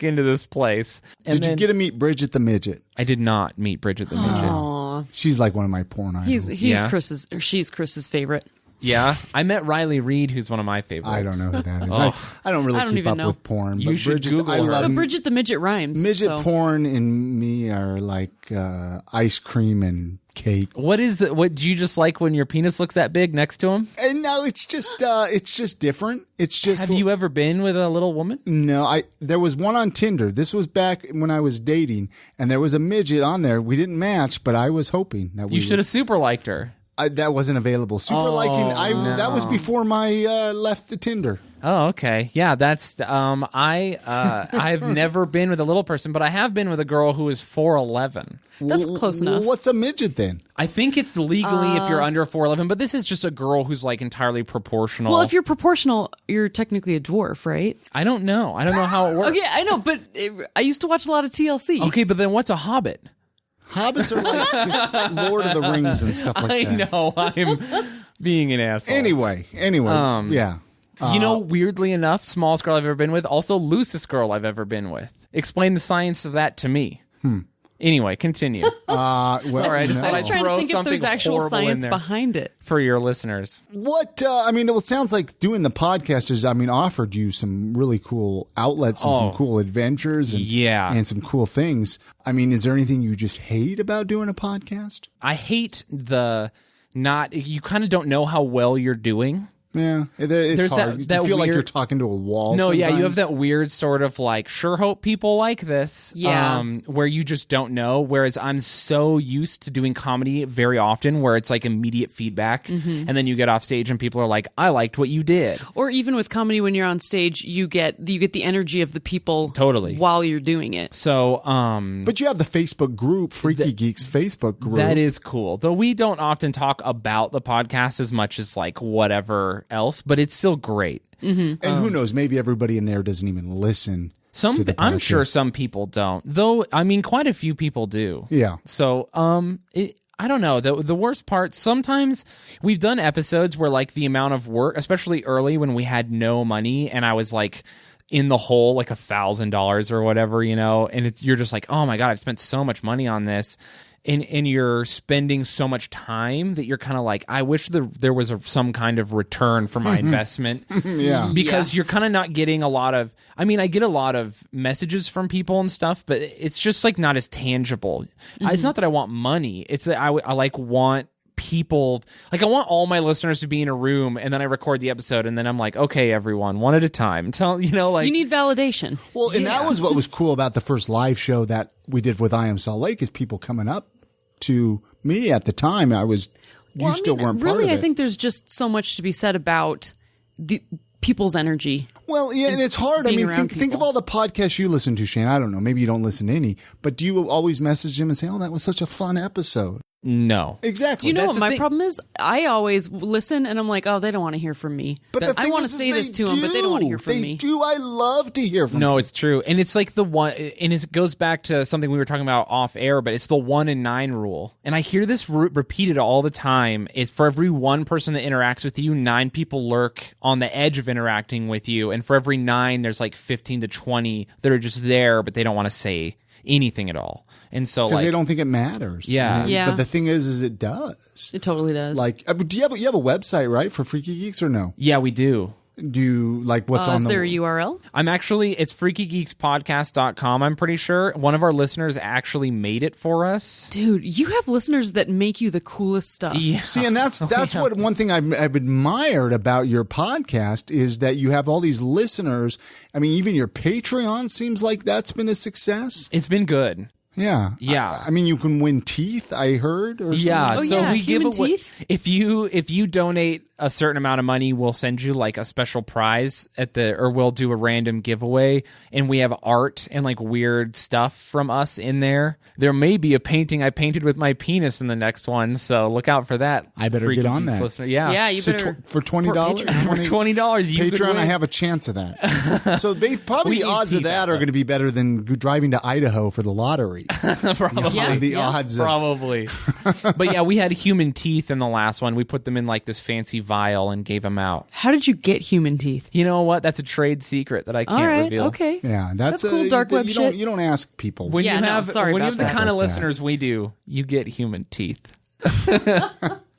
into this place. And Did you get to meet Bridget the Midget? I did not meet Bridget the Midget. Aw. She's like one of my porn idols. He's Yeah. she's Chris's favorite. Yeah. I met Riley Reed, who's one of my favorites. I don't know who that is. Oh. I don't really I don't keep even up know. with porn. You but should Bridget, Google I her. love But Bridget the Midget rhymes. midget so. porn and me are like ice cream and cake. What do you just like when your penis looks that big next to him? And no, it's just different. It's just. Have you ever been with a little woman? No, there was one on Tinder. This was back when I was dating, and there was a midget on there. We didn't match, but I was hoping that we You should have super liked her. that wasn't available. Super liking. That was before my left the Tinder. Oh, okay. Yeah, that's I've never been with a little person, but I have been with a girl who is 4'11". That's close enough. What's a midget then? I think it's legally if you're under 4'11", but this is just a girl who's like entirely proportional. Well, if you're proportional, you're technically a dwarf, right? I don't know how it works. Okay, I know, but I used to watch a lot of TLC. Okay, but then what's a hobbit? Hobbits are like Lord of the Rings and stuff like I that. know I'm being an asshole. Anyway, yeah. You know, weirdly enough, smallest girl I've ever been with, also loosest girl I've ever been with. Explain the science of that to me. Anyway, continue. Well, Sorry, I just I thought was I'd trying throw to think if something there's actual horrible in science there behind it. for your listeners. What it sounds like doing the podcast is, offered you some really cool outlets and some cool adventures and and some cool things. Is there anything you just hate about doing a podcast? I hate you kind of don't know how well you're doing. Yeah, it's There's hard. that you feel like weird- you're talking to a wall. No, yeah, you sometimes. have that weird sort of like, sure hope people like this. Yeah. Where you just don't know. Whereas I'm so used to doing comedy very often where it's like immediate feedback. And then you get off stage and people are like, I liked what you did. Or even with comedy, when you're on stage, you get the energy of the people Totally. while you're doing it. So, But you have the Facebook group, Freaky Geeks Facebook group. that is cool. Though we don't often talk about the podcast as much as like whatever else, but it's still great. and who knows? Maybe everybody in there doesn't even listen. to the I'm podcast. sure some people don't. Though, quite a few people do. Yeah. So, I don't know. The worst part, sometimes we've done episodes where like the amount of work, especially early when we had no money and I was like in the hole like $1,000 or whatever, and you're just like, oh my God, I've spent so much money on this. And you're spending so much time that you're kind of like, I wish there was some kind of return for my investment. Yeah. Because you're kind of not getting a lot of, I get a lot of messages from people and stuff, but it's just like not as tangible. It's not that I want money. It's that I like want people, like I want all my listeners to be in a room and then I record the episode and then I'm like, okay, everyone, one at a time. You need validation. Well, and that was what was cool about the first live show that we did with I Am Salt Lake is people coming up to me at the time. Still weren't part really, of it. I think there's just so much to be said about the people's energy. Well, yeah, and it's hard. being around Think of people. all the podcasts you listen to, Shane. I don't know. Maybe you don't listen to any, but do you always message them and say, oh, that was such a fun episode? no. Exactly. Do you know That's what the my thing. problem is? I always listen and I'm like, oh, they don't want to hear from me. But the I thing want to is say this to them, but they don't want to hear from they me. do. I love to hear from No, them. it's true. And it's like the one, and it goes back to something we were talking about off air, but it's the 1 in 9 rule. And I hear this repeated all the time. It's for every one person that interacts with you, 9 people lurk on the edge of interacting with you. And for every 9, there's like 15 to 20 that are just there, but they don't want to say anything at all. And so Because like, they don't think it matters. Yeah. Yeah. But the thing is it does. It totally does. Like, do you have a website, right, for Freaky Geeks or no? yeah, we do. Do you like what's on is the there a URL? It's freakygeekspodcast.com. I'm pretty sure one of our listeners actually made it for us. Dude, you have listeners that make you the coolest stuff. Yeah. See, and that's what one thing I've admired about your podcast is that you have all these listeners. Even your Patreon seems like that's been a success. It's been good. Yeah. Yeah. You can win teeth, I heard. Or Yeah, Oh, so yeah, we give human away teeth? if you donate a certain amount of money, we'll send you like a special prize or we'll do a random giveaway, and we have art and like weird stuff from us in there. There may be a painting I painted with my penis in the next one, so look out for that. I better get on that. Listener. Yeah. Yeah, you better for $20, support Patreon. $20, you could Patreon, win. I have a chance of that. So probably the odds of that are going to be better than driving to Idaho for the lottery. Probably. Yeah. The odds. Probably. But yeah, we had human teeth in the last one. We put them in like this fancy vial and gave them out. How did you get human teeth? You know what? That's a trade secret that I can't All right, reveal. okay. Yeah, that's cool. Dark web shit. You don't ask people. When Yeah, you no, have, sorry when you about have the that. kind of Like that. listeners we do, you get human teeth.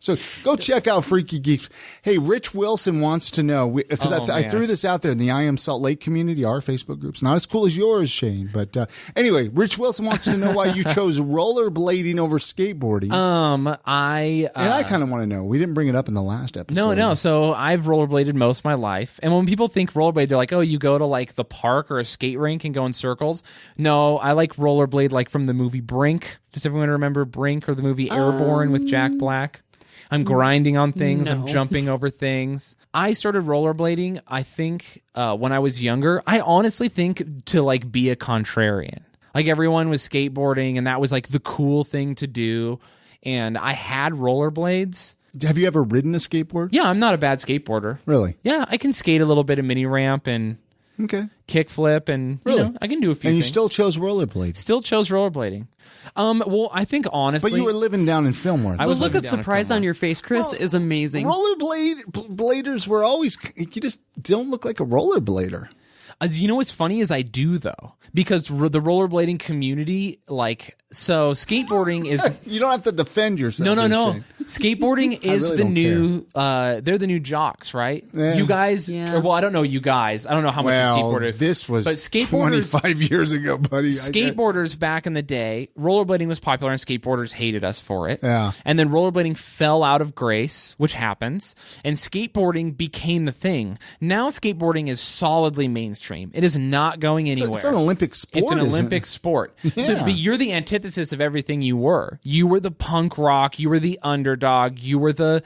So go check out Freaky Geeks. Hey, Rich Wilson wants to know, because I man. threw this out there in the I Am Salt Lake community, our Facebook groups. Not as cool as yours, Shane. But anyway, Rich Wilson wants to know why you chose rollerblading over skateboarding. And I kind of want to know. We didn't bring it up in the last episode. No. So I've rollerbladed most of my life. And when people think rollerblade, they're like, oh, you go to like the park or a skate rink and go in circles. No, I like rollerblade like from the movie Brink. Does everyone remember Brink or the movie Airborne with Jack Black? I'm grinding on things. I'm No. jumping over things. I started rollerblading, I think, when I was younger. I honestly think to like be a contrarian. Like everyone was skateboarding and that was like the cool thing to do. And I had rollerblades. Have you ever ridden a skateboard? Yeah, I'm not a bad skateboarder. Really? Yeah, I can skate a little bit of mini ramp and Okay. kickflip and you Really? know, I can do a few And you things. still chose rollerblades. Still chose rollerblading. Well, I think honestly, But you were living down in Fillmore. I The was look living of down in surprise Fillmore. on your face, Chris, is amazing. Rollerbladers were always, you just don't look like a rollerblader. You know what's funny is I do though, because the rollerblading community, like, so skateboarding is You don't have to defend yourself. no. Shane. Skateboarding is really the don't new. They're the new jocks, right? Yeah. You guys. Yeah. Or, well, I don't know you guys. I don't know how much you Well, skateboarded. this was but skateboarders. 25 years ago, buddy. Skateboarders back in the day, rollerblading was popular and skateboarders hated us for it. Yeah. And then rollerblading fell out of grace, which happens, and skateboarding became the thing. Now skateboarding is solidly mainstream. It is not going anywhere. It's an Olympic sport. It's an isn't Olympic it? sport. So, Yeah. but you're the antithesis of everything you were. You were the punk rock. You were the underdog. You were the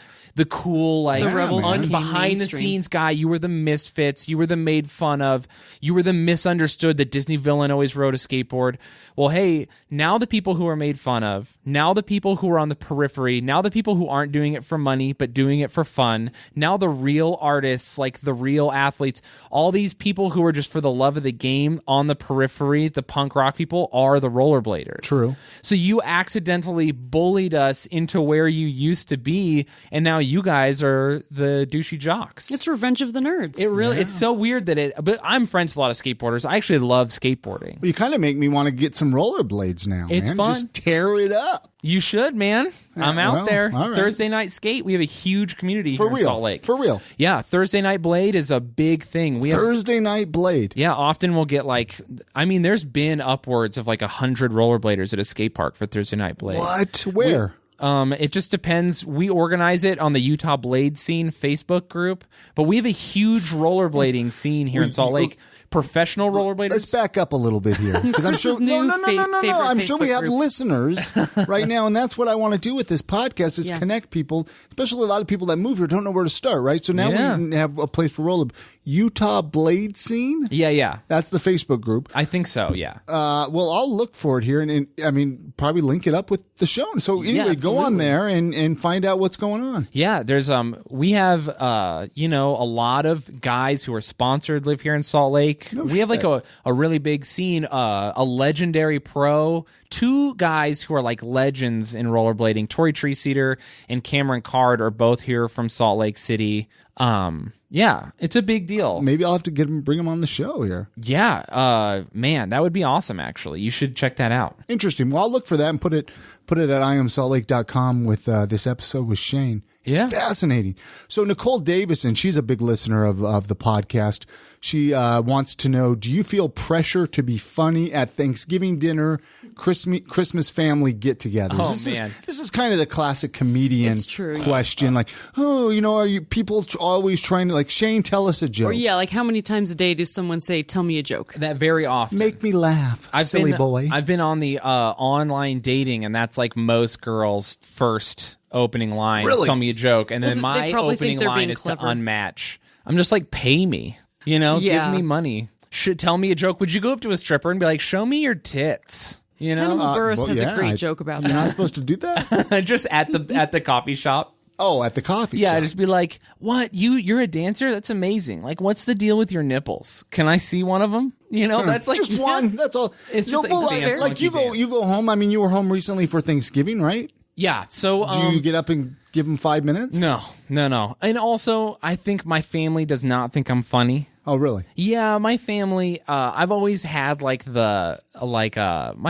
cool, like, The rebels became behind the mainstream. scenes guy. You were the misfits. You were the made fun of. You were the misunderstood. The Disney villain always rode a skateboard. Well, hey, now the people who are made fun of, now the people who are on the periphery, now the people who aren't doing it for money but doing it for fun, now the real artists, like the real athletes, all these people who are just for the love of the game on the periphery, the punk rock people, are the rollerbladers. True. So you accidentally bullied us into where you used to be, and now you guys are the douchey jocks. It's Revenge of the Nerds. It really, it's so weird but I'm friends with a lot of skateboarders. I actually love skateboarding. Well, you kind of make me want to get some rollerblades now, It's man. fun. Just tear it up. You should, man. I'm out well, there. all right. Thursday night skate. We have a huge community For here in real. Salt Lake. For real. Yeah, Thursday night blade is a big thing. We have, Thursday Night Blade. yeah, often we'll get there's been upwards of 100 rollerbladers at a skate park for Thursday night blade. What? Where? It just depends. We organize it on the Utah Blade Scene Facebook group, but we have a huge rollerblading scene here in Salt Lake. Professional rollerbladers. Let's back up a little bit here, because I'm sure. Chris's new favorite I'm sure we Facebook have group. listeners right now, and that's what I want to do with this podcast: is Yeah. connect people, especially a lot of people that move here don't know where to start. Right, so now Yeah. we have a place for roller. Utah Blade Scene. Yeah. That's the Facebook group. I think so, yeah. Well, I'll look for it here, and I mean, probably link it up with the show. So anyway, go on absolutely. there and find out what's going on. Yeah, there's we have a lot of guys who are sponsored live here in Salt Lake. We have a really big scene, a legendary pro, two guys who are like legends in rollerblading. Tori Treeseater and Cameron Card are both here from Salt Lake City. Yeah, it's a big deal. Maybe I'll have to bring them on the show here. Yeah, man, that would be awesome actually. You should check that out. Interesting. Well, I'll look for that and put it at iamsaltlake.com with this episode with Shane. Yeah. Fascinating. So Nicole Davison, she's a big listener of the podcast. She wants to know, do you feel pressure to be funny at Thanksgiving dinner, Christmas family get-togethers. Oh, This is kind of the classic comedian It's true, question. Like, are you people always trying to, like, Shayne, tell us a joke. Or like how many times a day does someone say, tell me a joke? That very often. Make me laugh, silly boy. I've been on the online dating, and that's like most girls' first opening line. Really? Tell me a joke. And then They my probably think opening they're line being is clever. to unmatch. I'm just like, pay me. Yeah. Give me money. Should tell me a joke. Would you go up to a stripper and be like, show me your tits? Hannibal Buress has a great I- joke about You're that. not supposed to do that? Just at the coffee shop. Oh, at the coffee Yeah, shop. just be like, what? You're a dancer? That's amazing. Like, what's the deal with your nipples? Can I see one of them? That's like just one. That's all. It's just like well, the dance, like you monkey go home. I mean, you were home recently for Thanksgiving, right? Yeah. So Do you get up and give them 5 minutes? No. And also, I think my family does not think I'm funny. Oh, really? Yeah, my family, I've always had my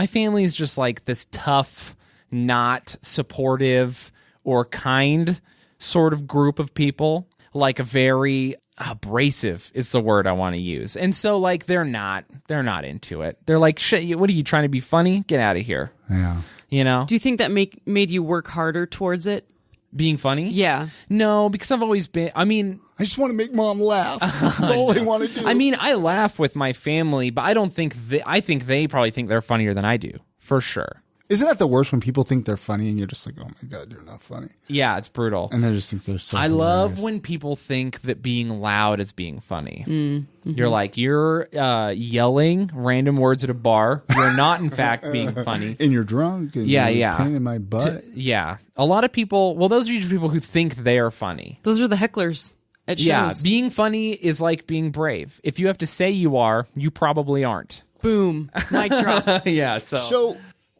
family is just like this tough, not supportive or kind sort of group of people, like a very abrasive is the word I want to use. And so like they're not into it. They're like, shit, what are you trying to be funny? Get out of here. Yeah. Do you think that made you work harder towards it? Being funny? Yeah. No, because I've always been, I just want to make mom laugh. That's all I want to do. I laugh with my family, but I don't think I think they probably think they're funnier than I do, for sure. Isn't that the worst when people think they're funny and you're just like, oh my God, you're not funny. Yeah, it's brutal. And they just think they're so I love hilarious. when people think that being loud is being funny. You're like, you're yelling random words at a bar. You're not, in fact, being funny. And you're drunk. And Yeah, you're yeah. pain in my butt. Yeah. A lot of people, well, those are usually people who think they're funny. Those are the hecklers at shows. Yeah, being funny is like being brave. If you have to say you are, you probably aren't. Boom. Mic drop. Yeah, So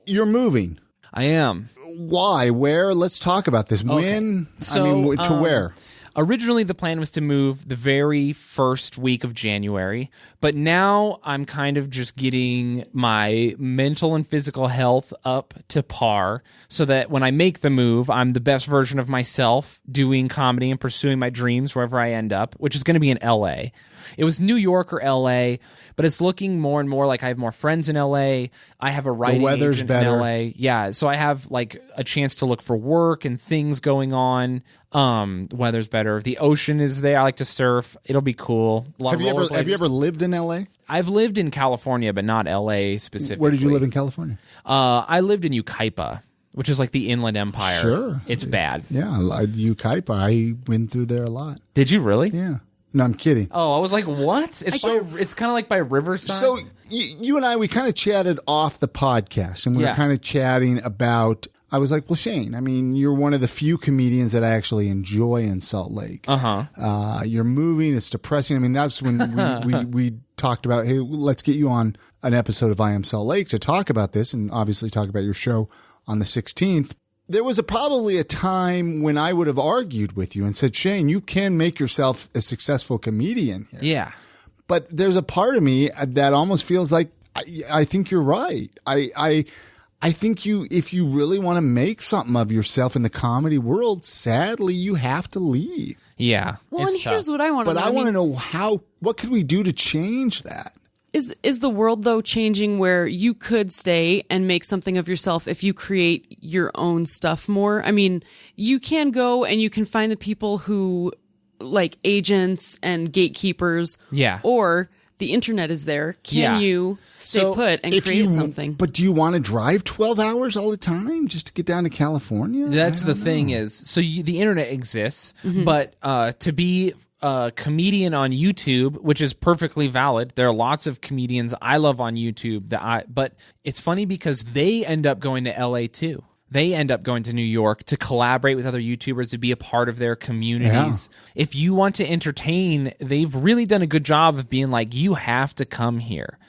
you're moving. I am. Why? Where? Let's talk about this. When? So, to where? Originally, the plan was to move the very first week of January, but now I'm kind of just getting my mental and physical health up to par so that when I make the move, I'm the best version of myself doing comedy and pursuing my dreams wherever I end up, which is going to be in LA. It was New York or LA, but it's looking more and more like I have more friends in LA. I have a writing weather's agent better. in LA. Yeah, so I have like a chance to look for work and things going on. Weather's better. The ocean is there. I like to surf. It'll be cool. Have you ever lived in LA? I've lived in California, but not LA specifically. Where did you live in California? I lived in Ukaipa, which is like the Inland Empire. Sure. It's bad. Yeah, Ukaipa. I went through there a lot. Did you really? Yeah. No, I'm kidding. Oh, I was like, what? It's kind of like by Riverside. So you and I, we kind of chatted off the podcast, and we were Yeah. kind of chatting about. I was like, well, Shayne, I mean, you're one of the few comedians that I actually enjoy in Salt Lake. You're moving. It's depressing. I mean, that's when we talked about, hey, let's get you on an episode of I Am Salt Lake to talk about this and obviously talk about your show on the 16th. There was probably a time when I would have argued with you and said, Shayne, you can make yourself a successful comedian here. yeah. But there's a part of me that almost feels like I think you're right. I think if you really want to make something of yourself in the comedy world, sadly, you have to leave. Yeah. Well, it's and here's tough. what I want to But know. I want to know what could we do to change that? Is the world, though, changing where you could stay and make something of yourself if you create your own stuff more? I mean, you can go and you can find the people who, like agents and gatekeepers. Yeah. Or the internet is there. Can Yeah. you stay So put and create something? But do you want to drive 12 hours all the time just to get down to California? That's the thing is, so the internet exists, Mm-hmm. but to be a comedian on YouTube, which is perfectly valid, there are lots of comedians I love on YouTube but it's funny because they end up going to LA too. They end up going to New York to collaborate with other YouTubers to be a part of their communities. Yeah. If you want to entertain, they've really done a good job of being like, you have to come here.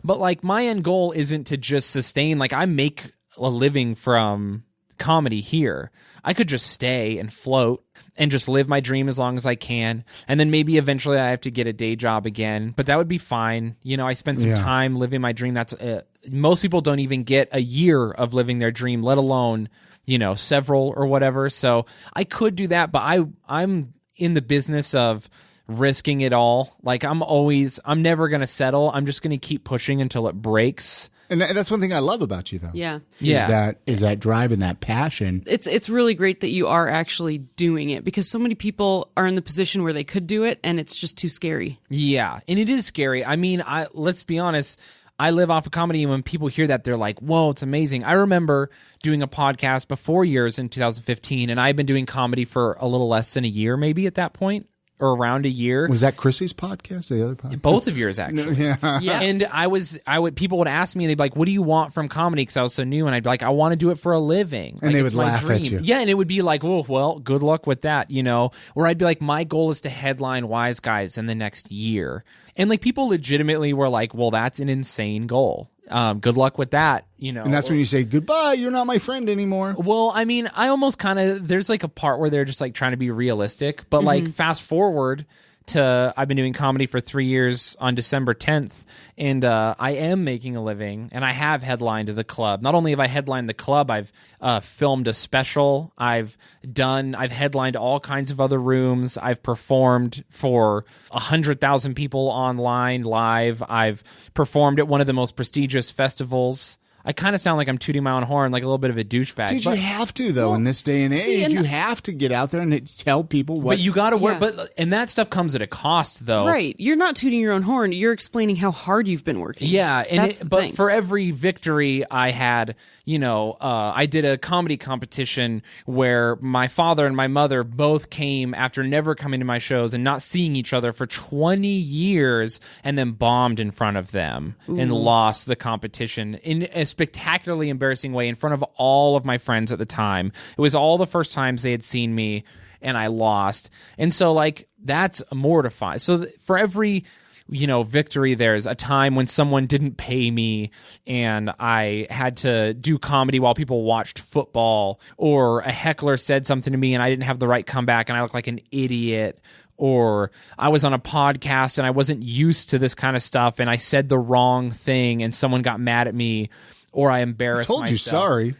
But like my end goal isn't to just sustain, like I make a living from comedy here. I could just stay and float and just live my dream as long as I can. And then maybe eventually I have to get a day job again, but that would be fine. You know, I spent some time living my dream. That's most people don't even get a year of living their dream, let alone, you know, several or whatever. So I could do that, but I'm in the business of risking it all. Like I'm never going to settle. I'm just going to keep pushing until it breaks. And that's one thing I love about you, though. Yeah. Is that drive and that passion. It's really great that you are actually doing it, because so many people are in the position where they could do it and it's just too scary. Yeah, and it is scary. I mean, let's be honest. I live off of comedy, and when people hear that, they're like, whoa, it's amazing. I remember doing a podcast before yours in 2015, and I've been doing comedy for a little less than a year, maybe at that point, or around a year. Was that Chrissy's podcast, the other podcast? Both of yours, actually. Yeah. And people would ask me, they'd be like, what do you want from comedy? Because I was so new, and I'd be like, I want to do it for a living. And like, they it's would my laugh dream. at you. Yeah, and it would be like, well, good luck with that, you know? Or I'd be like, my goal is to headline Wise Guys in the next year. And like people legitimately were like, well, that's an insane goal. Good luck with that, you know. And that's when you say, goodbye, you're not my friend anymore. Well, I mean, I almost kind of, there's like a part where they're just like trying to be realistic, but like fast forward to, I've been doing comedy for 3 years on December 10th, and I am making a living, and I have headlined the club. Not only have I headlined the club, I've filmed a special, I've headlined all kinds of other rooms, I've performed for 100,000 people online live, I've performed at one of the most prestigious festivals. I kind of sound like I'm tooting my own horn, like a little bit of a douchebag. Dude, you have to, though, in this day and age. You have to get out there and tell people what... But you got to work, and that stuff comes at a cost, though. Right. You're not tooting your own horn. You're explaining how hard you've been working. Yeah, and but for every victory I had, you know, I did a comedy competition where my father and my mother both came after never coming to my shows and not seeing each other for 20 years, and then bombed in front of them and lost the competition in a spectacularly embarrassing way in front of all of my friends at the time. It was all the first times they had seen me, and I lost. And so, like, that's mortifying. So for every, you know, victory, there's a time when someone didn't pay me and I had to do comedy while people watched football, or a heckler said something to me and I didn't have the right comeback and I looked like an idiot, or I was on a podcast and I wasn't used to this kind of stuff and I said the wrong thing and someone got mad at me, or I embarrassed myself. I told you sorry.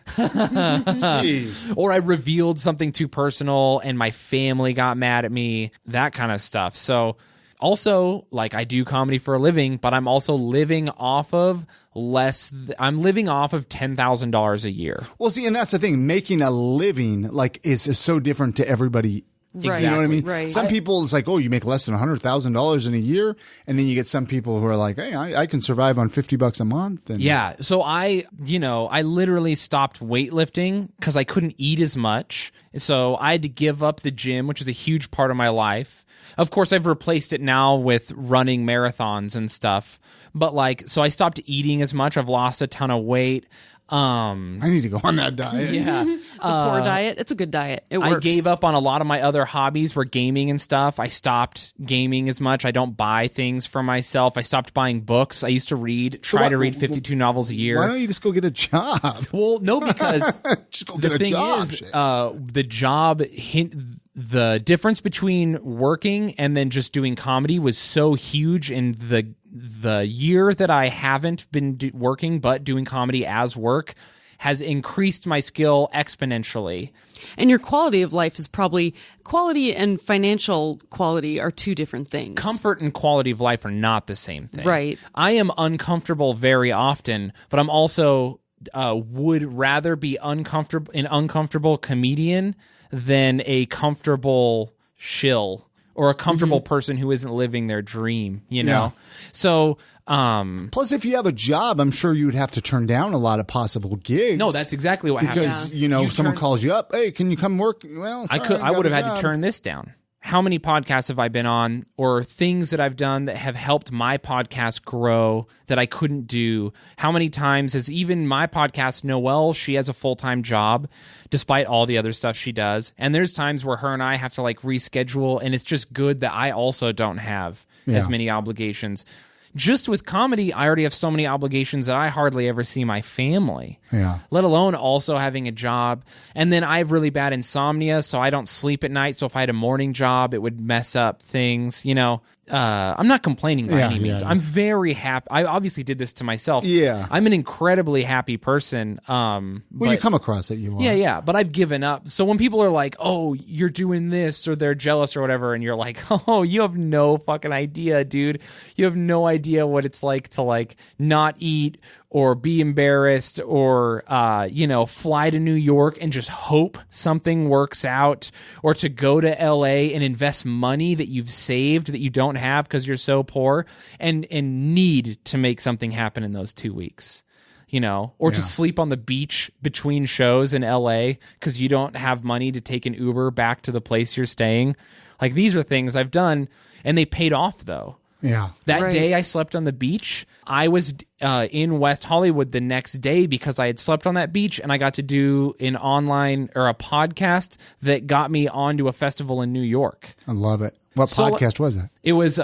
Jeez. Or I revealed something too personal and my family got mad at me, that kind of stuff. So also, like, I do comedy for a living, but I'm also living off of I'm living off of $10,000 a year. Well, see, and that's the thing. Making a living, like, is so different to everybody. Right. You know what I mean? Right. Some people, it's like, oh, you make less than $100,000 in a year. And then you get some people who are like, hey, I can survive on $50 a month. And yeah. So I literally stopped weightlifting because I couldn't eat as much. So I had to give up the gym, which is a huge part of my life. Of course, I've replaced it now with running marathons and stuff. But like, so I stopped eating as much. I've lost a ton of weight. I need to go on that diet. Yeah. the poor diet. It's a good diet. It works. I gave up on a lot of my other hobbies, were gaming and stuff. I stopped gaming as much. I don't buy things for myself. I stopped buying books. I used to try to read 52 novels a year. Why don't you just go get a job? Well, no, because just go get a job. The job the difference between working and then just doing comedy was so huge in the year that I haven't been working but doing comedy as work has increased my skill exponentially. And your quality of life is probably, quality and financial quality are two different things. Comfort and quality of life are not the same thing. Right. I am uncomfortable very often, but I'm also would rather be an uncomfortable comedian than a comfortable shill or a comfortable person who isn't living their dream, you know? Yeah. So, plus, if you have a job, I'm sure you would have to turn down a lot of possible gigs. no, that's exactly what happened. because, you know, someone calls you up, hey, can you come work? Well, sorry, I would have got a had to job. turn this down. How many podcasts have I been on, or things that I've done that have helped my podcast grow that I couldn't do? How many times has even my podcast, Noelle, she has a full-time job despite all the other stuff she does. And there's times where her and I have to like reschedule, and it's just good that I also don't have as many obligations. Just with comedy, I already have so many obligations that I hardly ever see my family. Yeah. Let alone also having a job. And then I have really bad insomnia, so I don't sleep at night. So if I had a morning job, it would mess up things, you know. I'm not complaining by any means. Yeah. I'm very happy. I obviously did this to myself. Yeah. I'm an incredibly happy person. Well, you come across it, you are. Yeah, but I've given up. So when people are like, oh, you're doing this, or they're jealous or whatever, and you're like, oh, you have no fucking idea, dude. You have no idea what it's like to like not eat or be embarrassed or, fly to New York and just hope something works out, or to go to LA and invest money that you've saved that you don't have because you're so poor and need to make something happen in those 2 weeks. Or to sleep on the beach between shows in LA because you don't have money to take an Uber back to the place you're staying. Like, these are things I've done, and they paid off, though. Yeah. That day I slept on the beach, I was in West Hollywood the next day because I had slept on that beach, and I got to do an online or a podcast that got me onto a festival in New York. I love it. What podcast was that? It was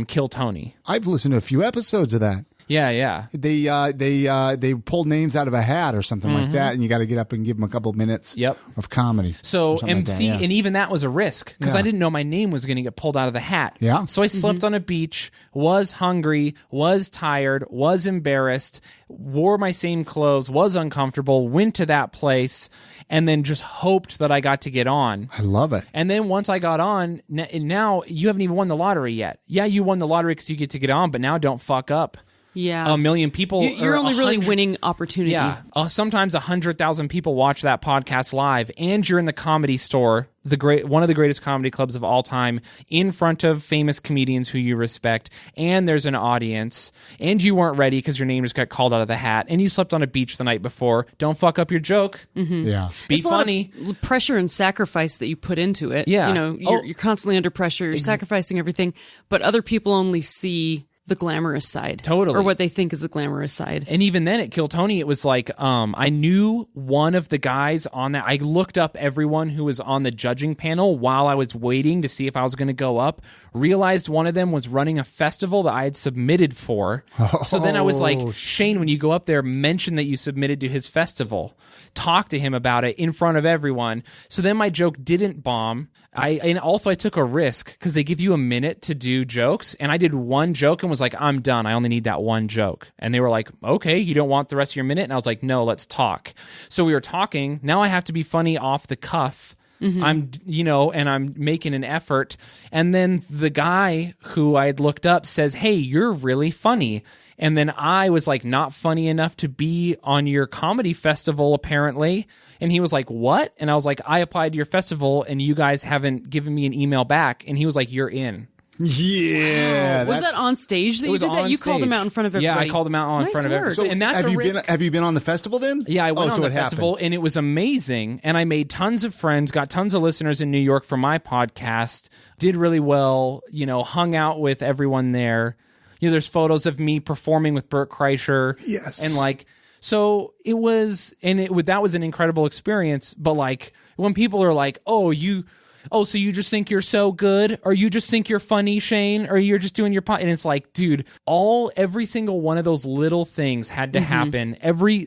Kill Tony. I've listened to a few episodes of that. Yeah. They pulled names out of a hat or something like that, and you got to get up and give them a couple minutes of comedy. So, and even that was a risk because I didn't know my name was going to get pulled out of the hat. Yeah. So I slept on a beach, was hungry, was tired, was embarrassed, wore my same clothes, was uncomfortable, went to that place, and then just hoped that I got to get on. I love it. And then once I got on, now you haven't even won the lottery yet. Yeah, you won the lottery because you get to get on, but now don't fuck up. Yeah. A million people. You're only really winning opportunity. Yeah. Sometimes 100,000 people watch that podcast live, and you're in the Comedy Store, one of the greatest comedy clubs of all time, in front of famous comedians who you respect, and there's an audience, and you weren't ready because your name just got called out of the hat, and you slept on a beach the night before. Don't fuck up your joke. Mm-hmm. Yeah. Be funny. A lot of pressure and sacrifice that you put into it. Yeah. You're constantly under pressure. You're sacrificing everything, but other people only see the glamorous side. Totally. Or what they think is the glamorous side. And even then at Kill Tony, it was like, I knew one of the guys on that. I looked up everyone who was on the judging panel while I was waiting to see if I was going to go up, realized one of them was running a festival that I had submitted for. So then I was like, Shayne, when you go up there, mention that you submitted to his festival. Talk to him about it in front of everyone. So then my joke didn't bomb. And also I took a risk because they give you a minute to do jokes, and I did one joke and was like, I'm done. I only need that one joke. And they were like, okay, you don't want the rest of your minute? And I was like, no, let's talk. So we were talking. Now I have to be funny off the cuff. Mm-hmm. And I'm making an effort. And then the guy who I had looked up says, hey, you're really funny. And then I was like, not funny enough to be on your comedy festival, apparently. And he was like, what? And I was like, I applied to your festival and you guys haven't given me an email back. And he was like, you're in. Yeah. Was that on stage that you did that? You called him out in front of everybody. Yeah, I called him out in front of everybody. So and that's have you been on the festival then? Yeah, I went on the festival, and it was amazing. And I made tons of friends, got tons of listeners in New York for my podcast, did really well, hung out with everyone there. There's photos of me performing with Bert Kreischer. Yes. And so it was, that was an incredible experience. But when people are like, so you just think you're so good, or you just think you're funny, Shayne, or you're just doing your and it's like, dude, every single one of those little things had to happen.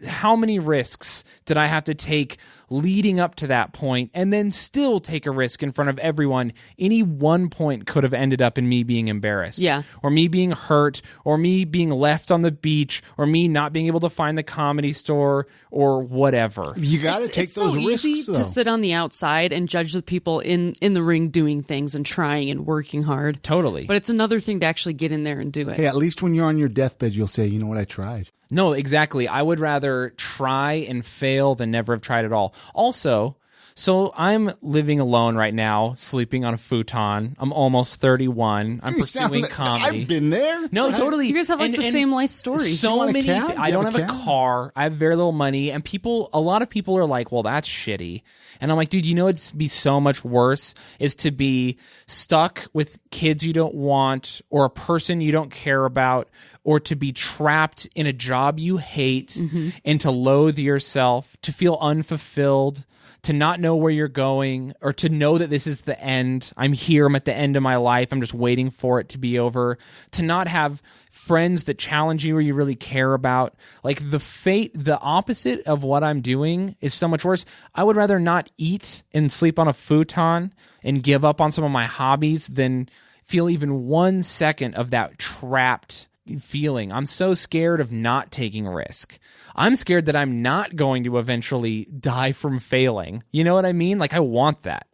How many risks did I have to take leading up to that point, and then still take a risk in front of everyone? Any one point could have ended up in me being embarrassed, or me being hurt, or me being left on the beach, or me not being able to find the Comedy Store, or whatever. You got to take those risks. It's so easy to sit on the outside and judge the people in the ring doing things and trying and working hard. Totally. But it's another thing to actually get in there and do it. Hey, at least when you're on your deathbed, you'll say, you know what, I tried. No, exactly. I would rather try and fail than never have tried at all. Also, so I'm living alone right now, sleeping on a futon. I'm almost 31. I'm pursuing comedy. I've been there. No, totally. You guys have the same life story. So many. Cab? I don't have a car. I have very little money, and a lot of people are like, "Well, that's shitty." And I'm like, dude, it'd be so much worse is to be stuck with kids you don't want, or a person you don't care about, or to be trapped in a job you hate, and to loathe yourself, to feel unfulfilled, to not know where you're going, or to know that this is the end. I'm here. I'm at the end of my life. I'm just waiting for it to be over. To not have friends that challenge you or you really care about. The opposite of what I'm doing is so much worse. I would rather not eat and sleep on a futon and give up on some of my hobbies than feel even 1 second of that trapped feeling. I'm so scared of not taking a risk. I'm scared that I'm not going to eventually die from failing. You know what I mean? I want that.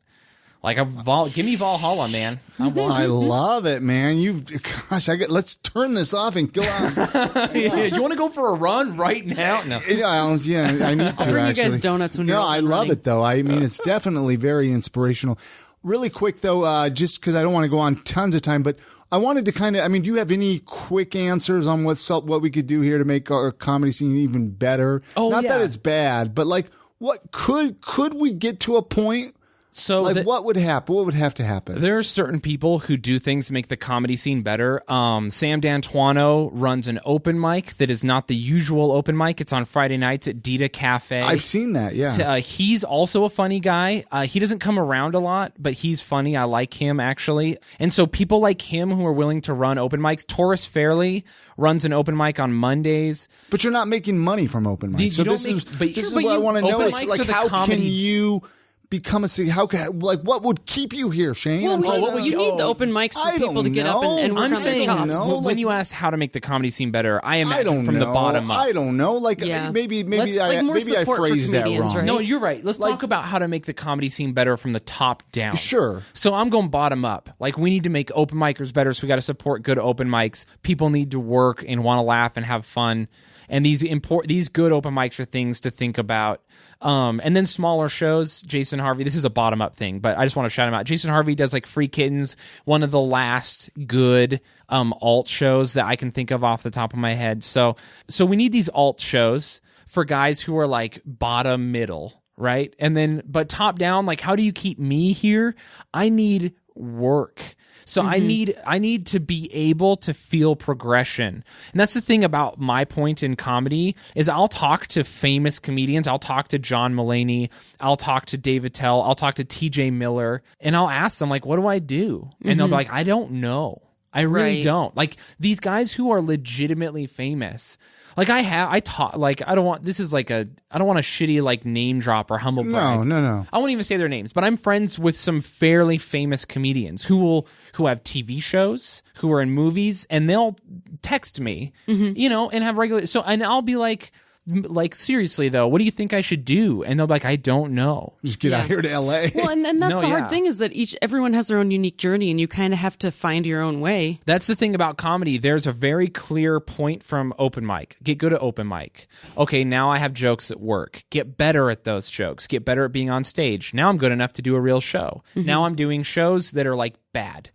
Like give me Valhalla, man. I love it, man. Let's turn this off and go out. You want to go for a run right now? No. Yeah, I need to. Bring actually. you guys donuts when you're I love running. it though. I mean, it's definitely very inspirational. Really quick though, just because I don't want to go on tons of time, but I wanted to do you have any quick answers on what we could do here to make our comedy scene even better? Oh, Not that yeah. it's bad, but like, what could we get to a point? So what would happen? What would have to happen? There are certain people who do things to make the comedy scene better. Sam D'Antuono runs an open mic that is not the usual open mic. It's on Friday nights at Dita Cafe. I've seen that, yeah. He's also a funny guy. He doesn't come around a lot, but he's funny. I like him, actually. And so people like him who are willing to run open mics. Taurus Fairley runs an open mic on Mondays. But you're not making money from open mics. So this is what I want to know is, like, how can you become what would keep you here, Shayne? Well, you need the open mics for people to get up and work on their chops. When you ask how to make the comedy scene better, I imagine from the bottom up. I don't know. Maybe I phrased that wrong. Right? No, you're right. Let's talk about how to make the comedy scene better from the top down. Sure. So I'm going bottom up. Like, we need to make open micers better, so we got to support good open mics. People need to work and want to laugh and have fun. And these good open mics are things to think about. And then smaller shows, Jason Harvey, this is a bottom up thing, but I just want to shout him out. Jason Harvey does like Free Kittens, one of the last good alt shows that I can think of off the top of my head. So we need these alt shows for guys who are like bottom middle, right? And then, but top down, like, how do you keep me here? I need work. So I need to be able to feel progression. And that's the thing about my point in comedy is I'll talk to famous comedians. I'll talk to John Mulaney. I'll talk to Dave Attell. I'll talk to TJ Miller. And I'll ask them, like, what do I do? And they'll be like, I don't know. I really don't. Like, these guys who are legitimately famous, like I don't want a shitty like name drop or humble brag. No. I won't even say their names, but I'm friends with some fairly famous comedians who have TV shows, who are in movies, and they'll text me, and have regular. And I'll be like, seriously though, what do you think I should do? And they'll be like, I don't know. Just get out here to LA. Well, and that's the hard thing is that everyone has their own unique journey, and you kind of have to find your own way. That's the thing about comedy. There's a very clear point from open mic. Get good at open mic. Okay, now I have jokes that work. Get better at those jokes. Get better at being on stage. Now I'm good enough to do a real show. Now I'm doing shows that are like bad.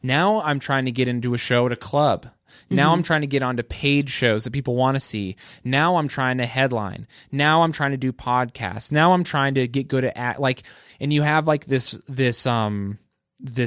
Now I'm trying to get into a show at a club. Now I'm trying to get onto paid shows that people want to see. Now I'm trying to headline. Now I'm trying to do podcasts. Now I'm trying to get good at and you have like this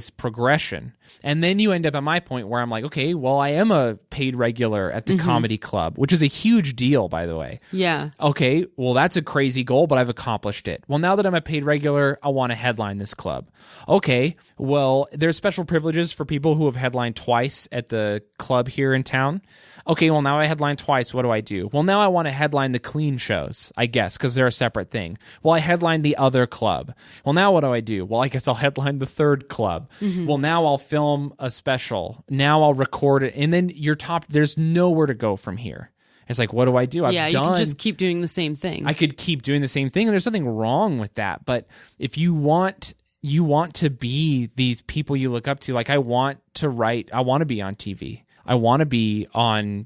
progression. And then you end up at my point where I'm like, okay, well, I am a paid regular at the comedy club, which is a huge deal, by the way. Yeah. Okay, well, that's a crazy goal, but I've accomplished it. Well, now that I'm a paid regular, I want to headline this club. Okay, well, there's special privileges for people who have headlined twice at the club here in town. Okay, well, now I headline twice. What do I do? Well, now I want to headline the clean shows, I guess, because they're a separate thing. Well, I headline the other club. Well, now what do I do? Well, I guess I'll headline the third club. Well, now I'll film a special. Now I'll record it. And then there's nowhere to go from here. It's like, what do I do? You can just keep doing the same thing. I could keep doing the same thing, and there's nothing wrong with that. But if you want to be these people you look up to, like I want to be on TV. I want to be on,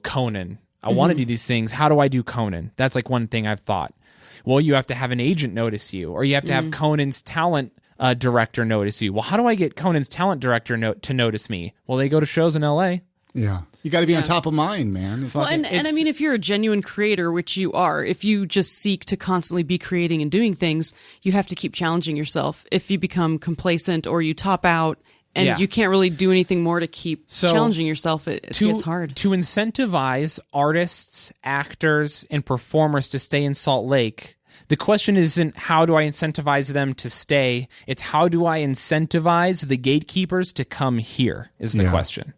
Conan. I want to do these things. How do I do Conan? That's like one thing I've thought. Well, you have to have an agent notice you, or you have to have Conan's talent director notice you. Well, how do I get Conan's talent director to notice me? Well, they go to shows in LA. Yeah. You got to be on top of mind, man. Well, and I mean, if you're a genuine creator, which you are, if you just seek to constantly be creating and doing things, you have to keep challenging yourself. If you become complacent or you top out and you can't really do anything more to keep challenging yourself, it gets hard. To incentivize artists, actors, and performers to stay in Salt Lake, the question isn't how do I incentivize them to stay, it's how do I incentivize the gatekeepers to come here is the question.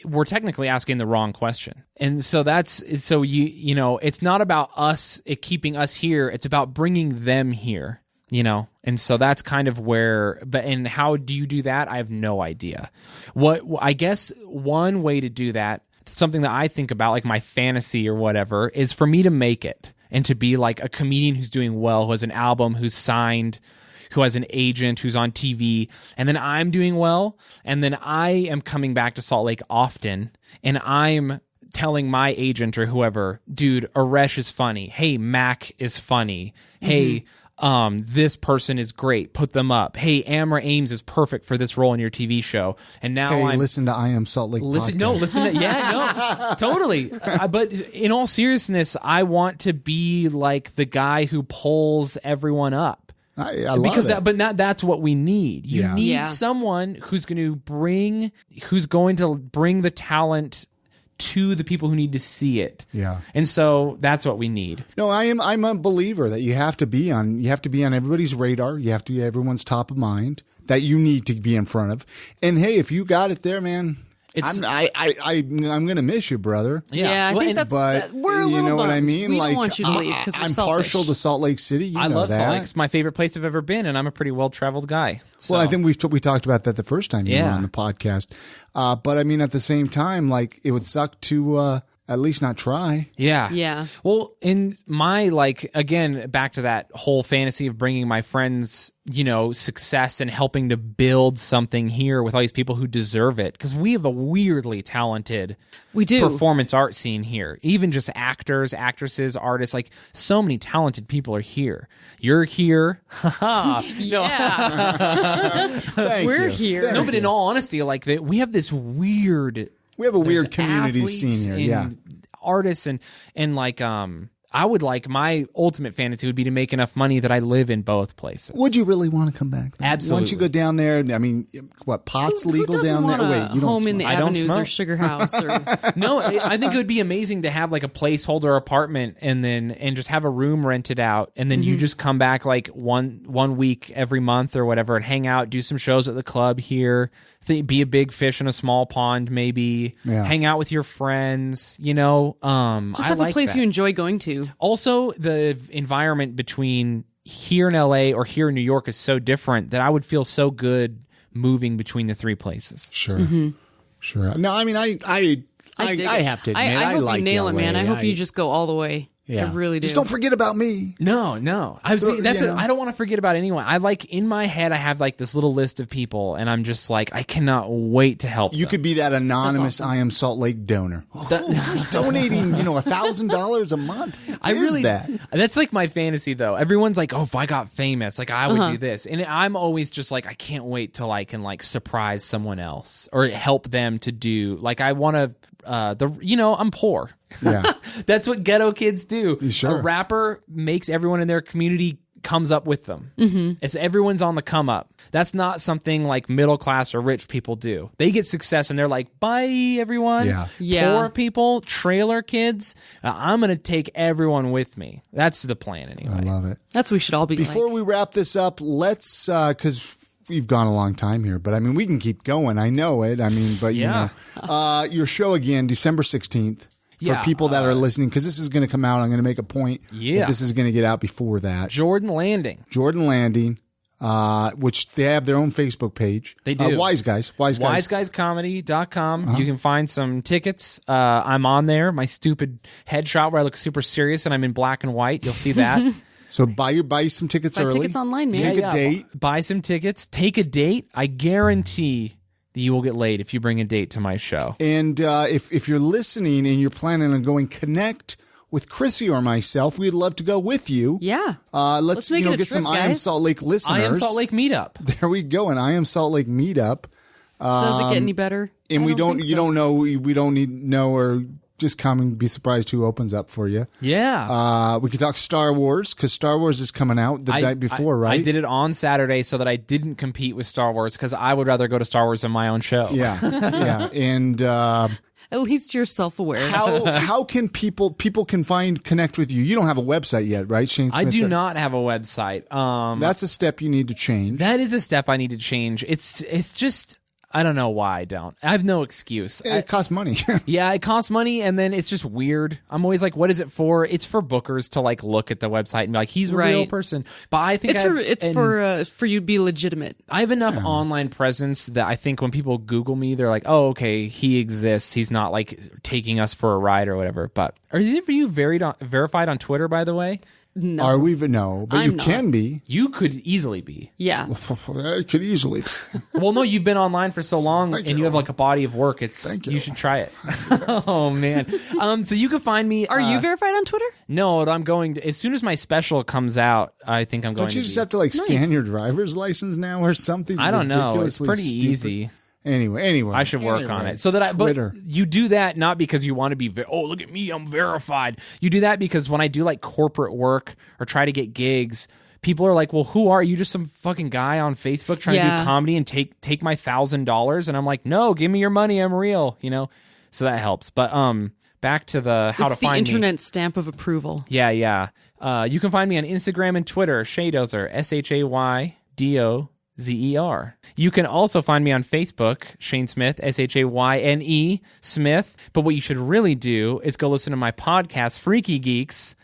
We're technically asking the wrong question. And so it's not about us, keeping us here, it's about bringing them here. And so that's kind of and how do you do that? I have no idea. I guess one way to do that, something that I think about, like my fantasy or whatever, is for me to make it and to be like a comedian who's doing well, who has an album, who's signed, who has an agent, who's on TV, and then I'm doing well, and then I am coming back to Salt Lake often, and I'm telling my agent or whoever, dude, Aresh is funny. Hey, Mac is funny. Hey, this person is great. Put them up. Hey, Amber Ames is perfect for this role in your TV show. And now Hey, listen to I Am Salt Lake podcast. listen to totally. But in all seriousness, I want to be like the guy who pulls everyone up. I love Because it. that's what we need. You need Yeah. someone who's going to bring the talent to the people who need to see it. Yeah. And so that's what we need. No, I'm a believer that you have to be on everybody's radar. You have to be everyone's top of mind that you need to be in front of. And hey, if you got it there, man, I'm gonna miss you, brother. Yeah, I Well, think and- that's But we're a you little know what I bummed. mean? We like don't want you to leave because we're I'm selfish. partial to Salt Lake City. You I know love that. Salt Lake. It's my favorite place I've ever been, and I'm a pretty well-traveled guy. So. Well, I think we talked about that the first time you were Yeah. on the podcast. But I mean, at the same time, like it would suck to at least not try. Yeah. Yeah. Well, in my, again, back to that whole fantasy of bringing my friends, success and helping to build something here with all these people who deserve it. Because we have a weirdly talented We do. performance art scene here. Even just actors, actresses, artists, so many talented people are here. You're here. Thank We're you. here. Thank No, but in you. all honesty, we have this weird... We have a weird there's community athletes scene here. Yeah. and artists and I would my ultimate fantasy would be to make enough money that I live in both places. Would you really want to come back? Then? Absolutely. Once you go down there, I mean, what, pot's Who legal doesn't down there? want a Wait, you don't home in the smoke. I don't Avenues or smoke. Sugar House or No, I think it would be amazing to have a placeholder apartment and just have a room rented out, and then you just come back one week every month or whatever and hang out, do some shows at the club here, be a big fish in a small pond, maybe hang out with your friends. just I have like a place that. you enjoy going to. Also, the environment between here in LA or here in New York is so different that I would feel so good moving between the three places. Sure. Sure. No, I mean, I dig it. have to admit, I hope like you nail it, LA. man. I hope you just go all the way. Yeah. I really do. Just don't forget about me. No. I don't want to forget about anyone. In my head, I have this little list of people, and I'm just I cannot wait to help You them. could be that anonymous awesome. I Am Salt Lake donor. Who's donating, $1,000 a month? That's my fantasy though. Everyone's like, oh, if I got famous, I would do this. And I'm always just I can't wait till I can surprise someone else or help them to do I want to, I'm poor. Yeah. That's what ghetto kids do. Sure. A rapper makes everyone in their community comes up with them. Mm-hmm. It's everyone's on the come up. That's not something middle class or rich people do. They get success and they're like, bye everyone. Yeah. Poor people, trailer kids. I'm going to take everyone with me. That's the plan anyway. I love it. That's what we should all be Before we wrap this up, let's, because we've gone a long time here, but I mean, we can keep going. I know it. I mean, but your show again, December 16th. For people that are listening, because this is going to come out, I'm going to make a point that this is going to get out before that. Jordan Landing, which they have their own Facebook page. They do. Wise Guys. WiseGuysComedy.com. You can find some tickets. I'm on there. My stupid headshot where I look super serious and I'm in black and white. You'll see that. So buy some tickets Buy early. tickets online, man. Take a date. Buy some tickets. Take a date. I guarantee that you will get laid if you bring a date to my show. And if you're listening and you're planning on going, connect with Chrissy or myself, we'd love to go with you. Yeah. Let's make it a get some trip, I Am guys. Salt Lake listeners. I Am Salt Lake meetup. There we go. An I Am Salt Lake meetup. Does it get any better? And I we don't. think You so. don't know. We don't need know or just come and be surprised who opens up for you. Yeah. We could talk Star Wars because Star Wars is coming out the night before, right? I did it on Saturday so that I didn't compete with Star Wars because I would rather go to Star Wars than my own show. Yeah, yeah. And At least you're self-aware. how can people can connect with you? You don't have a website yet, right, Shayne Smith? I do not have a website. That's a step you need to change. That is a step I need to change. It's just I don't know why I don't. I have no excuse. It costs money. Yeah, it costs money, and then it's just weird. I'm always like, what is it for? It's for bookers to look at the website and be like, he's a real Right. person. But I think It's for you to be legitimate. I have enough online presence that I think when people Google me, they're like, oh, okay, he exists. He's not taking us for a ride or whatever. But are either of you verified on Twitter, by the way? No. Are we? No, but I'm you not. can be. You could easily be. Yeah. I could easily. Well, no, you've been online for so long, Thank and you. you have like a body of work. You should try it. Oh man. So you can find me. Are you verified on Twitter? No, I'm going to, as soon as my special comes out, I think I'm going Don't you to just be. have to like scan your driver's license now or something? I don't know. It's ridiculously pretty stupid? easy. Anyway, I should work on it so that Twitter. but you do that not because you want to be, look at me, I'm verified. You do that because when I do like corporate work or try to get gigs, people are like, well, who are you? Just some fucking guy on Facebook trying to do comedy and take my $1,000. And I'm like, no, give me your money. I'm real, so that helps. But, back to the how It's to the find internet me. stamp of approval. Yeah. You can find me on Instagram and Twitter, Shaydozer, SHAYDOZER. You can also find me on Facebook, Shayne Smith, SHAYNE Smith. But what you should really do is go listen to my podcast, Freaky Geeks,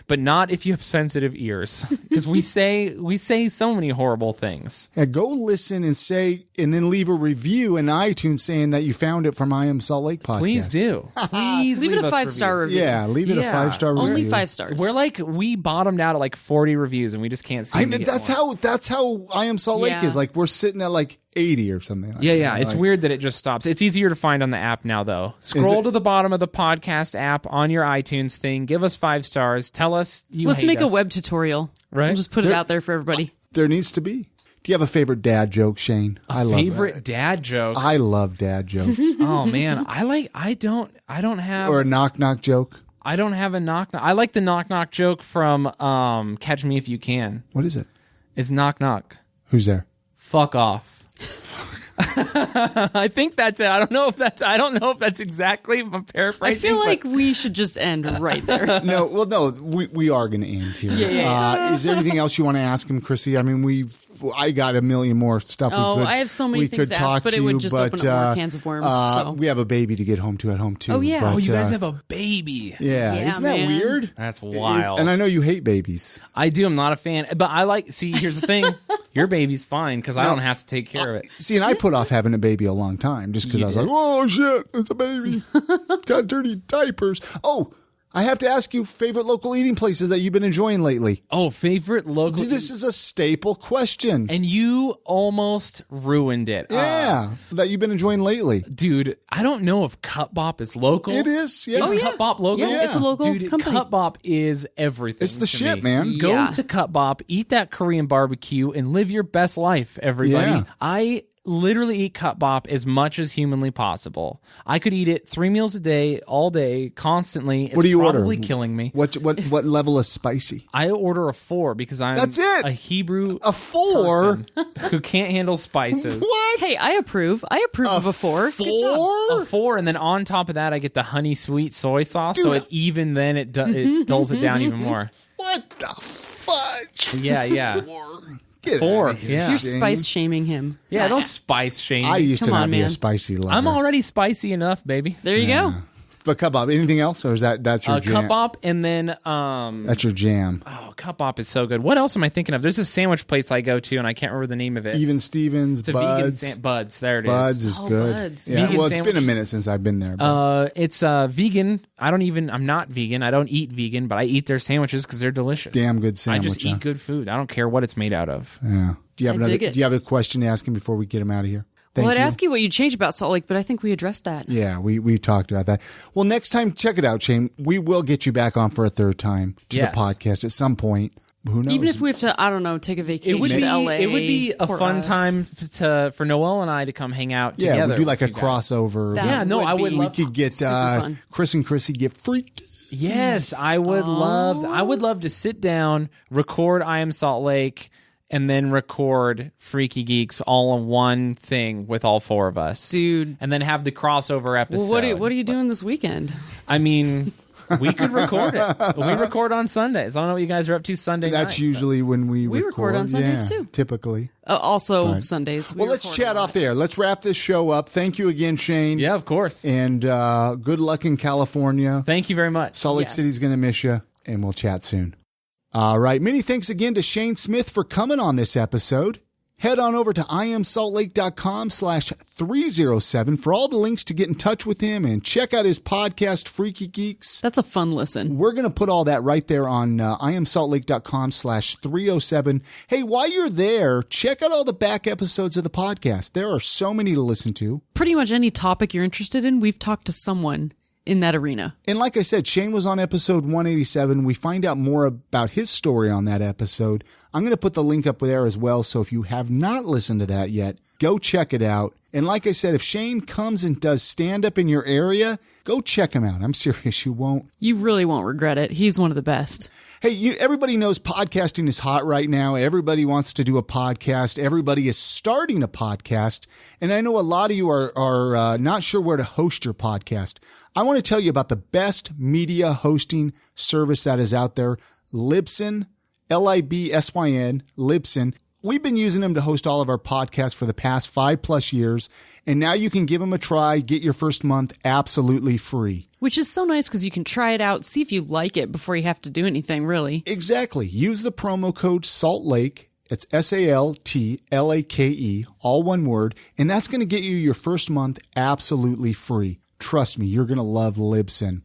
but not if you have sensitive ears, because we say so many horrible things. Yeah, go listen and then leave a review in iTunes saying that you found it from I Am Salt Lake podcast. Please do. Please Leave it a us 5-star reviews. review. Yeah, leave it a 5-star review. Only 5 stars. We bottomed out at like 40 reviews, and we just can't see. I mean, that's how I Am Salt Lake Yeah. is. Like we're sitting at like 80 or something. Like Yeah. that. It's Like, weird that it just stops. It's easier to find on the app now, though. Scroll to the bottom of the podcast app on your iTunes thing. Give us 5 stars. Tell us you Let's hate make a us. web tutorial. Right? We'll just put it out there for everybody. There needs to be. Do you have a favorite dad joke, Shane? I love Favorite dad joke. I love dad jokes. Oh man, I don't have Or a knock knock joke. I don't have a knock knock. I like the knock knock joke from Catch Me If You Can. What is it? It's knock knock. Who's there? Fuck off. I think that's it. I don't know if that's exactly. I'm I paraphrasing. feel but- like we should just end right there. No, well, no, we are going to end here. Yeah. Is there anything else you want to ask him, Chrissy? I mean, I got a million more stuff. I have so many things to ask, but it would just open up more cans of worms. So. We have a baby to get home to at home too. Oh, yeah. but, Oh, you guys have a baby. Yeah, Yeah, isn't that man. weird? That's wild. And I know you hate babies. I do. I'm not a fan, but I like. See, here's the thing. Your baby's fine because I don't have to take care of it. See, and I put off having a baby a long time just because I was like, oh shit, it's a baby. Got dirty diapers. Oh, I have to ask you, favorite local eating places that you've been enjoying lately? Oh, favorite local. This is a staple question. And you almost ruined it. Yeah, that you've been enjoying lately. Dude, I don't know if Cut Bop is local. It is, yes. Is Cut Bop local? Yeah, it's a local Dude, company. Cut Bop is everything. It's the to shit, me. man. Go Yeah. to Cut Bop, eat that Korean barbecue, and live your best life, everybody. Yeah. I literally eat Cut Bop as much as humanly possible. I could eat it 3 meals a day, all day, constantly. It's What do you order? probably killing me. What level of spicy? I order a 4 because I'm That's it? a Hebrew A 4? person who can't handle spices. What? Hey, I approve. I approve of a 4. Good job. 4? A 4, and then on top of that, I get the honey sweet soy sauce. So it dulls it down even more. What the fudge? Yeah. 4. Get 4, outta here, yeah. You're Shane. spice shaming him. Yeah, don't spice shame. I used to Come not on, be a man. spicy lover. I'm already spicy enough, baby. There you go. But Cut Bop, anything else, or is that's your jam? Cut Bop, and then That's your jam. Cut Bop is so good. What else am I thinking of? There's a sandwich place I go to, and I can't remember the name of it. Even Stevens, It's a Buds. vegan Buds. There it is. Buds is Oh, good. Buds. Yeah, Vegan well, it's been a sandwiches. minute since I've been there. But It's vegan. I'm not vegan. I don't eat vegan, but I eat their sandwiches because they're delicious. damn good I sandwich. just eat good food. I don't care what it's made out of. Yeah. Do you have I dig it. Do you have a question to ask him before we get him out of here? Well, Thank I'd you. ask you what you'd change about Salt Lake, but I think we addressed that. Yeah, we talked about that. Well, next time, check it out, Shane. We will get you back on for a third time to Yes. the podcast at some point. Who knows? Even if we have to, I don't know, take a vacation It would to be LA. it would be a for fun us. time for Noelle and I to come hang out yeah, together. we do like a with you guys. crossover. That Yeah, no, I would be love- We could get super fun. Chris and Chrissy get freaky. Yes, I would love to sit down, record I Am Salt Lake, and then record Freaky Geeks all in one thing with all 4 of us. Dude. And then have the crossover episode. Well, what are you doing this weekend? I mean, we could record it. We record on Sundays. I don't know what you guys are up to Sunday That's night. usually when we record on Sundays, too. Typically. Also Sundays. Well, let's chat off there. Let's wrap this show up. Thank you again, Shane. Yeah, of course. And good luck in California. Thank you very much. Salt Lake Yes. City's going to miss you, and we'll chat soon. All right. Many thanks again to Shayne Smith for coming on this episode. Head on over to iamsaltlake.com/307 for all the links to get in touch with him and check out his podcast, Freaky Geeks. That's a fun listen. We're going to put all that right there on iamsaltlake.com/307. Hey, while you're there, check out all the back episodes of the podcast. There are so many to listen to. Pretty much any topic you're interested in, we've talked to someone in that arena. And like I said, Shayne was on episode 187. We find out more about his story on that episode. I'm going to put the link up there as well. So if you have not listened to that yet, go check it out. And like I said, if Shayne comes and does stand up in your area, go check him out. I'm serious. You won't. You really won't regret it. He's one of the best. Hey, everybody knows podcasting is hot right now. Everybody wants to do a podcast. Everybody is starting a podcast. And I know a lot of you are not sure where to host your podcast. I want to tell you about the best media hosting service that is out there, Libsyn, Libsyn, Libsyn. We've been using them to host all of our podcasts for the past 5+ years, and now you can give them a try, get your first month absolutely free. Which is so nice because you can try it out, see if you like it before you have to do anything, really. Exactly. Use the promo code Salt Lake. It's SALTLAKE, all one word, and that's going to get you your first month absolutely free. Trust me, you're going to love Libsyn.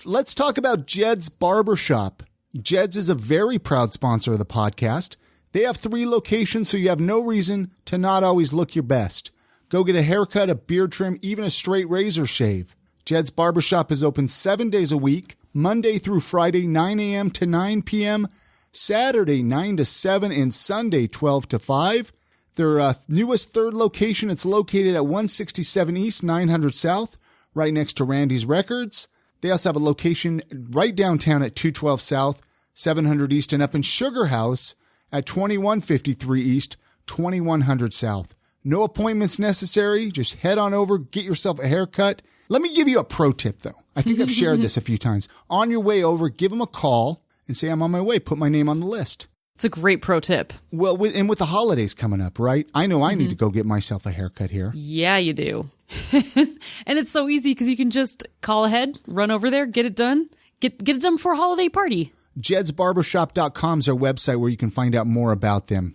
Let's talk about Jed's Barbershop. Jed's is a very proud sponsor of the podcast. They have 3 locations, so you have no reason to not always look your best. Go get a haircut, a beard trim, even a straight razor shave. Jed's Barbershop is open 7 days a week, Monday through Friday, 9 a.m. to 9 p.m., Saturday, 9 to 7, and Sunday, 12 to 5. Their newest 3rd location, it's located at 167 East, 900 South, right next to Randy's Records. They also have a location right downtown at 212 South, 700 East, and up in Sugar House at 2153 East, 2100 South. No appointments necessary. Just head on over, get yourself a haircut. Let me give you a pro tip, though. I think I've shared this a few times. On your way over, give them a call and say, I'm on my way. Put my name on the list. It's a great pro tip. Well, with the holidays coming up, right? I know I need to go get myself a haircut here. Yeah, you do. And it's so easy because you can just call ahead, run over there, get it done. Get it done for a holiday party. JedsBarbershop.com is our website where you can find out more about them.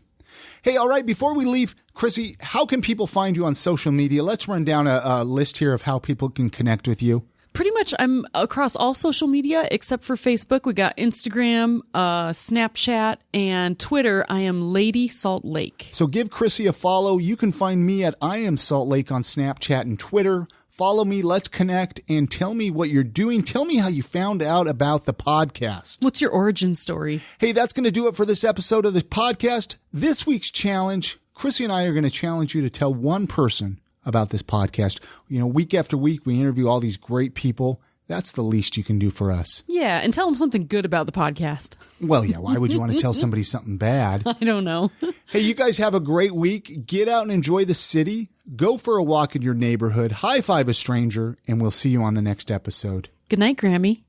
Hey, all right, before we leave, Chrissy, how can people find you on social media? Let's run down a list here of how people can connect with you. Pretty much I'm across all social media except for Facebook. We got Instagram, Snapchat, and Twitter. I am Lady Salt Lake. So give Chrissy a follow. You can find me at I Am Salt Lake on Snapchat and Twitter. Follow me, let's connect, and tell me what you're doing. Tell me how you found out about the podcast. What's your origin story? Hey, that's going to do it for this episode of the podcast. This week's challenge, Chrissy and I are going to challenge you to tell one person about this podcast. You know, week after week, we interview all these great people. That's the least you can do for us. Yeah, and tell them something good about the podcast. Well, yeah, why would you want to tell somebody something bad? I don't know. Hey, you guys have a great week. Get out and enjoy the city. Go for a walk in your neighborhood. High five a stranger, and we'll see you on the next episode. Good night, Grammy.